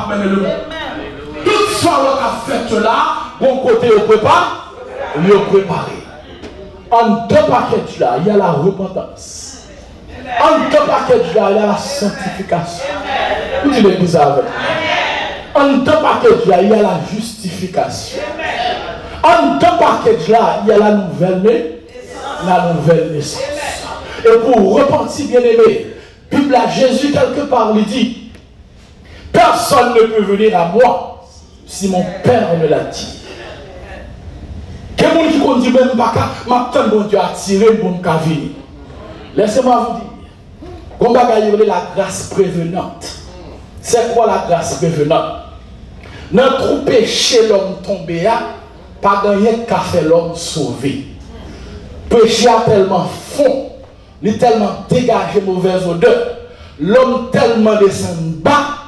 cap mener le monde. Tout ça qu'on a fait là, bon côté au prépare, le préparer. En deux paquets là, il y a la repentance. En deux paquets là, il y a la sanctification. Vous dites l'église avec. En deux paquets là, il y a la justification. En deux paquets là, il y a la nouvelle naissance. Et pour repentir, bien aimé, Bible à Jésus quelque part lui dit, personne ne peut venir à moi si mon Père me l'a dit. Quelqu'un qui dit même pas qu'à bon Dieu a tiré pour me venir. Laissez-moi vous dire, on va gagner la grâce prévenante. C'est quoi la grâce prévenante? Notre péché l'homme tombé à, pas gagner qu'à faire l'homme sauvé. Péché a tellement fond, il est tellement dégagé mauvaise odeur, l'homme tellement descend bas,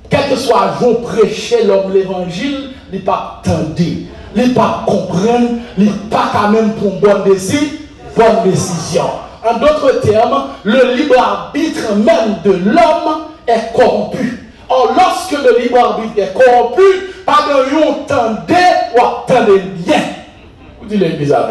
quel que soit jour prêcher l'homme l'évangile, il n'est pas tendu, il n'est pas comprendre, il n'est pas quand même pour une bonne décision. En d'autres termes, le libre arbitre même de l'homme est corrompu. Or, lorsque le libre arbitre est corrompu, pas de yon tendez ou attendez bien. Vous dites les bizarres.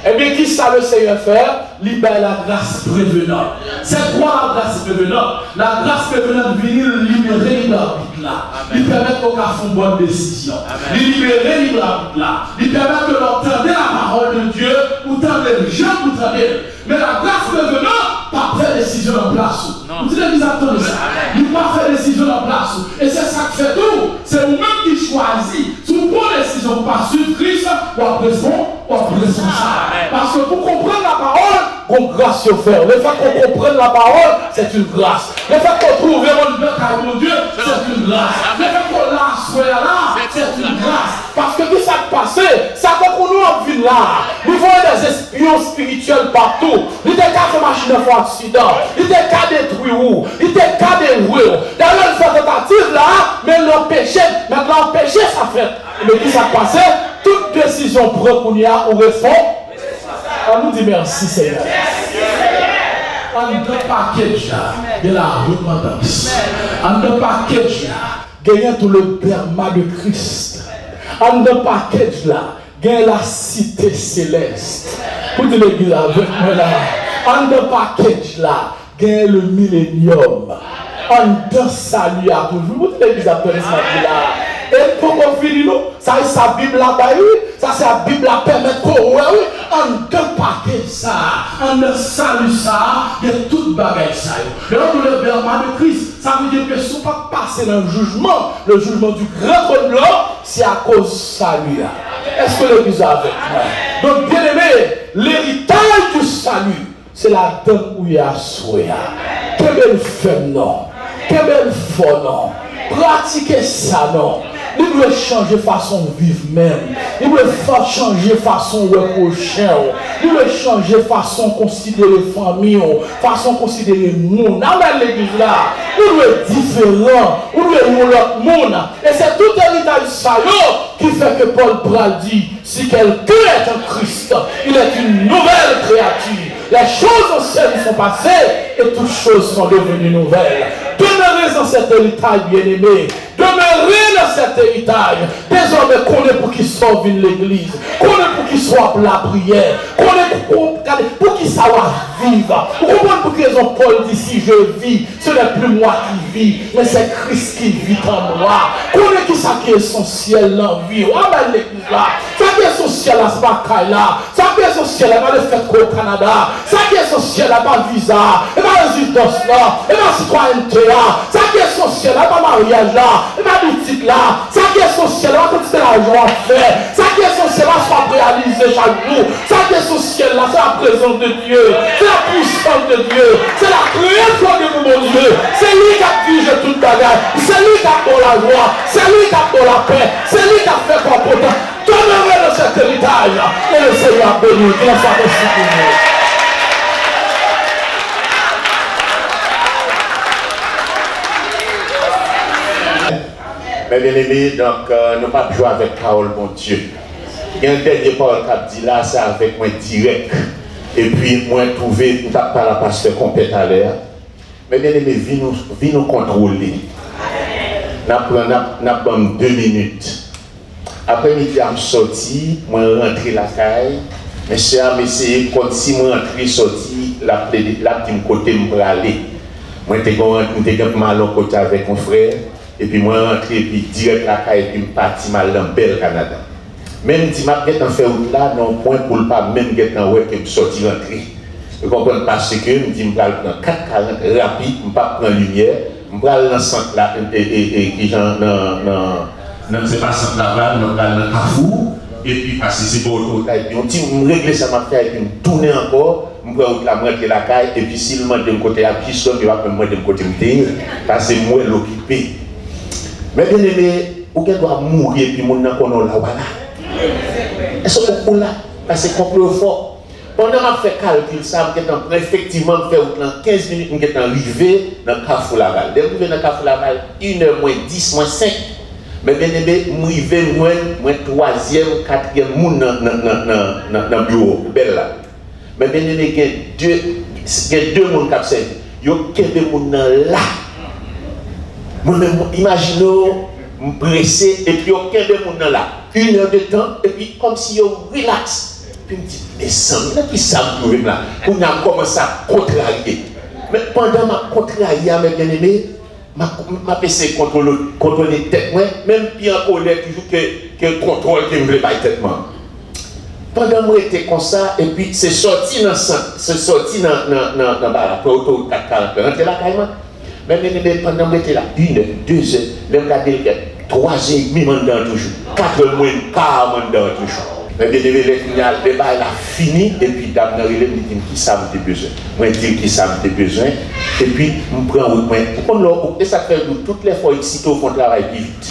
Eh bien, qui ça le Seigneur faire? Libère la grâce prévenante. C'est quoi la grâce prévenante? La grâce prévenante vient libérer l'arbitre là. Il permet qu'on fasse une bonne décision. Il libérer l'arbitre là. Il permet que l'on tende la parole de Dieu, ou tende les gens, ou tende. Mais la grâce prévenante, pas faire décision en place. Vous dites exactement ça. Il ne pas faire décision en place. Et c'est ça qui fait tout. C'est vous-même qui choisit. Si vous prenez décision, pas suivre Christ, ou après ça. Parce que pour comprendre la parole, qu'on grâce au faire. Le fait qu'on comprenne la parole, c'est une grâce. Le fait qu'on trouve vraiment le cœur de Dieu, c'est une grâce. Le fait qu'on l'a là, c'est une grâce. Parce que tout ça qui passe, ça fait qu'on nous en vie là. Nous voyons des espions spirituels partout. Il y a des cas de machine de accident. Il y a des cas détruits où. Il y a des cas déroués. D'ailleurs, une tentative là, mais l'empêcher, maintenant empêcher ça fait. Mais qui ça passe? Toute décision propre qu'on y a, on répond. On nous dit merci Seigneur. En deux paquets là, il y a la repentance. En deux paquets là, il y a tout le berma de Christ. En deux paquets là, il y a la cité céleste. Vous dites l'église avec moi là. En deux paquets là, il y a le millénium. En deux salut à toujours. Vous dites l'église avec moi là. Et pour qu'on finisse, ça c'est sa Bible là-bas, ça c'est la Bible à permettre qu'on en deux paquets ça, en deux salut ça, il y a toute bagaille ça. Et là, le berma de Christ, ça veut dire que si on ne peut pas passer dans le jugement du grand trône blanc, c'est à cause de salut. Est-ce que l'église a avec moi? Donc, bien aimé, l'héritage du salut, c'est la dame où il y a souhait. Quelle belle femme, non? Quelle belle femme, non? Pratiquer ça, non? Il doit changer façon de vivre même. Il doit changer façon de prochain. Il doit changer façon de considérer famille, façon de considérer le monde. Dans l'église là, il doit être différent. Il doit être l'autre monde. Et c'est tout héritage ça qui fait que Paul Pral dit, si quelqu'un est en Christ, il est une nouvelle créature. Les choses anciennes sont passées et toutes choses sont devenues nouvelles. Demeurez dans cet héritage bien-aimé. Demeurez dans cet héritage. Désormais, qu'on est pour qu'il sauve l'église. Qu'on est pour qu'il soit pour la prière. Qu'on est pour qu'il soit vivre. Pour que raison Paul dit, si je vis, ce n'est plus moi qui vis, mais c'est Christ qui vit en moi. Qu'on est qui ça qui est essentiel dans la vie. Ah ben l'église là. Ça qui est essentiel là, c'est pas là. Ça qui est essentiel là, pas le fait qu'au Canada. Ça qui est essentiel là, pas visa. Et pas résidence là. Et pas citoyenneté là. Ça qui est essentiel là, pas mariage là. Et pas boutique là. Ça qui est essentiel là, pas quantité d'argent à faire. Ça qui est essentiel là, soit réalisé chaque jour. Ça qui est essentiel là, c'est la présence de Dieu. C'est la puissance de Dieu. C'est la création de mon Dieu. C'est lui qui a figé toute bagarre. C'est lui qui a pour la joie. C'est lui qui a pour la paix. C'est lui qui a fait quoi pour toi. Demeurez dans cet héritage. Et le Seigneur béni. Qu'il soit reçu pour nous. Mais bien aimé, donc nous ne pas jouer avec parole, mon Dieu. Il y a un dernier parole qui dit là, c'est avec moi direct. Et puis, moi, trouver, nous n'avons pas la pasteur complète à l'air. Mais bien aimé, vie nous contrôler. N'a pas 2 minutes. Après midi, je suis sorti, je suis rentré la caille. Mes chers, essayé comme si je rentré sorti, la petite côté pour aller. Moi, j'étais mal au côté avec mon frère, et puis moi, je rentré, et puis direct la caille, et puis je parti mal dans Bel Canada. Même si je suis en fait là, non point pour ne pas même être en ouais que je sorti rentrer. Je comprends parce que je me dis, je vais prendre 4,40 rapide, je ne vais pas prendre lumière, je vais aller dans le centre là, c'est pas centre Laval, dans le Carrefour, et puis passer c'est pour l'autre, et puis on dit, je régler ça ma faire, et puis je tourner encore, je vais rentrer la caille, et puis s'il m'a demandé de côté à Piston, il va me demander de côté parce que moi l'occupé. Mais bien aimé, on doit mourir, et puis mon encore là, voilà. Et ce beaucoup là, parce que c'est complètement fort. Pendant que je fais calcul, ça, je effectivement faire 15 minutes, je suis arrivé dans le Carrefour Laval. Je suis arrivé dans le Carrefour Laval, 1h moins 10, moins 5. Mais bien aimé, je suis arrivé moins 3e, 4e monde dans le bureau, belle là. Mais bien aimé, il y a 2 monde qui ont servi. Il y a 2 monde là. Imaginez, je suis pressé, et puis il y a 2 monde là. 1 heure de temps, et puis comme si je relaxe. Puis je me dis, mais ça, qui ça me trouve là? On a commencé à contrarier. Mais pendant ma contrarier, mes bien-aimés, ma PC contrôle les têtes, même puis en colère, toujours que contrôle qui me voulait pas tête. Pendant que moi j'étais comme ça, et puis c'est sorti dans la auto 440, rentré là carrément. Mais bien-aimés, pendant que j'étais là, 1 heure, 2 heures, je regardais 3 heures et demie dedans toujours, 4 heures moins quart dedans toujours. Mais bien aimé, le débat a fini, et puis d'abord, il me dit qui ça me besoin. Moi, je dis qui ça me besoin, et puis je prends le point. Et ça fait toutes les fois ici, on fait travail plus vite.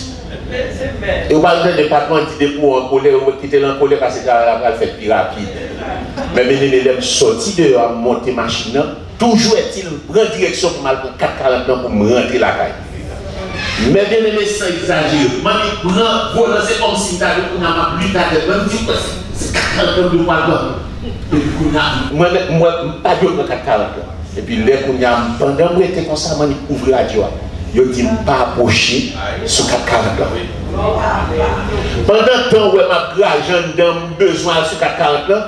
Et on va dans le département d'idées pour en colère, on va quitter l'encolère parce que ça va faire plus rapide. Mais bien aimé, je suis sorti de monter ma machine, toujours est-il prendre direction pour mal pour 4,40 ans pour me rentrer la caille. Mais bien aimé, sans exagérer, je prends, voilà, c'est comme si j'avais ma pluie à tête. Je dis, c'est 40 ans de pardon. Et puis, moi, pas de 40 ans. Et puis, pendant que j'étais comme ça, je ouvre la radio. Je dis, pas approcher sur 40 ans. Pendant le temps où je j'ai besoin sur 40 ans,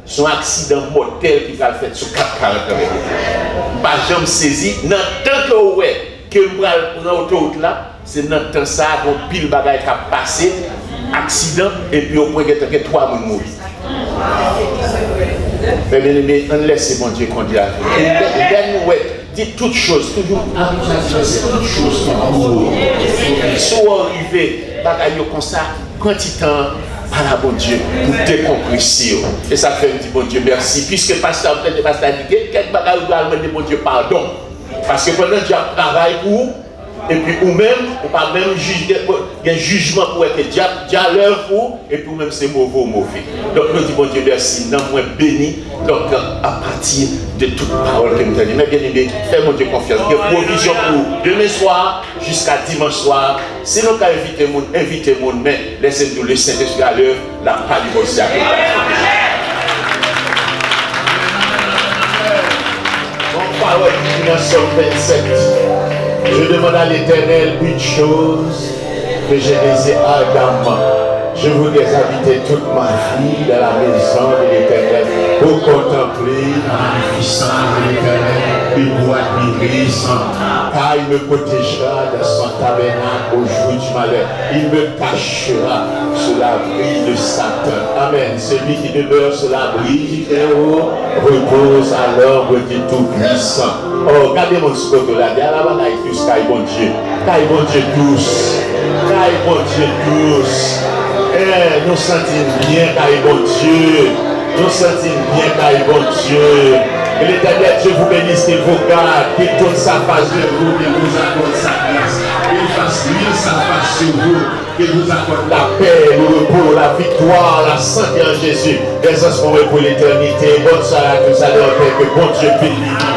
son accident mortel qui va le faire sur 40 ans. Pas jamais saisi, dans tant que ouais. Que je prends l'autoroute là, c'est dans le temps ça, donc pile bagaille qui a passé, accident, et puis au point que 3 personnes morts. Mais bien aimé, on laisse mon Dieu conduire. Dites toutes choses, toujours toutes choses pour soit arrivé, bagaille comme ça, quand il temps à la bon Dieu, pour décompresser. Et ça fait me dire bon Dieu merci, puisque le pasteur dit quelques bagailles doit demander bon Dieu pardon. Parce que pendant que tu travailles pour, et puis ou même, ou pas même juger, il y a un jugement pour être déjà l'heure pour, et puis ou même c'est mauvais ou mauvais. Donc nous disons bon Dieu merci, non moins béni, donc à partir de toute parole que nous avons dit. Mais bien aimé, fais mon Dieu confiance. Il y a provision pour demain soir jusqu'à dimanche soir. Si nous avons invité mon, mais laissez-nous le Saint-Esprit à l'œuvre, la part du bon Seigneur. Parole dans Somme 27. Je demande à l'Éternel une chose que je désire ardemment. Je voudrais habiter toute ma vie dans la maison de l'Éternel pour contempler la magnificence de l'Éternel et pour admirer son. Car il me protégera dans son tabernacle au jour du malheur. Il me cachera sous l'abri de Satan. Amen. Celui qui demeure sous l'abri du Très-Haut repose à l'ombre du Tout-Puissant. Oh, regardez mon spot là. Il y a la bagaille tous, car bon Dieu. Car bon Dieu tous. Car bon Dieu tous. Eh, nous sentons bien, car bon Dieu. Nous sentons bien, car bon Dieu. Et l'Éternel, Dieu vous bénisse, qu'il vous garde, qu'il tourne sa face de vous, qu'il vous accorde sa grâce, qu'il fasse luire sa face sur vous, qu'il vous accorde la paix, le repos, la victoire, la santé en Jésus. Des espoirs pour l'éternité. Bonne soirée à tous, à l'heure, que bon Dieu bénisse.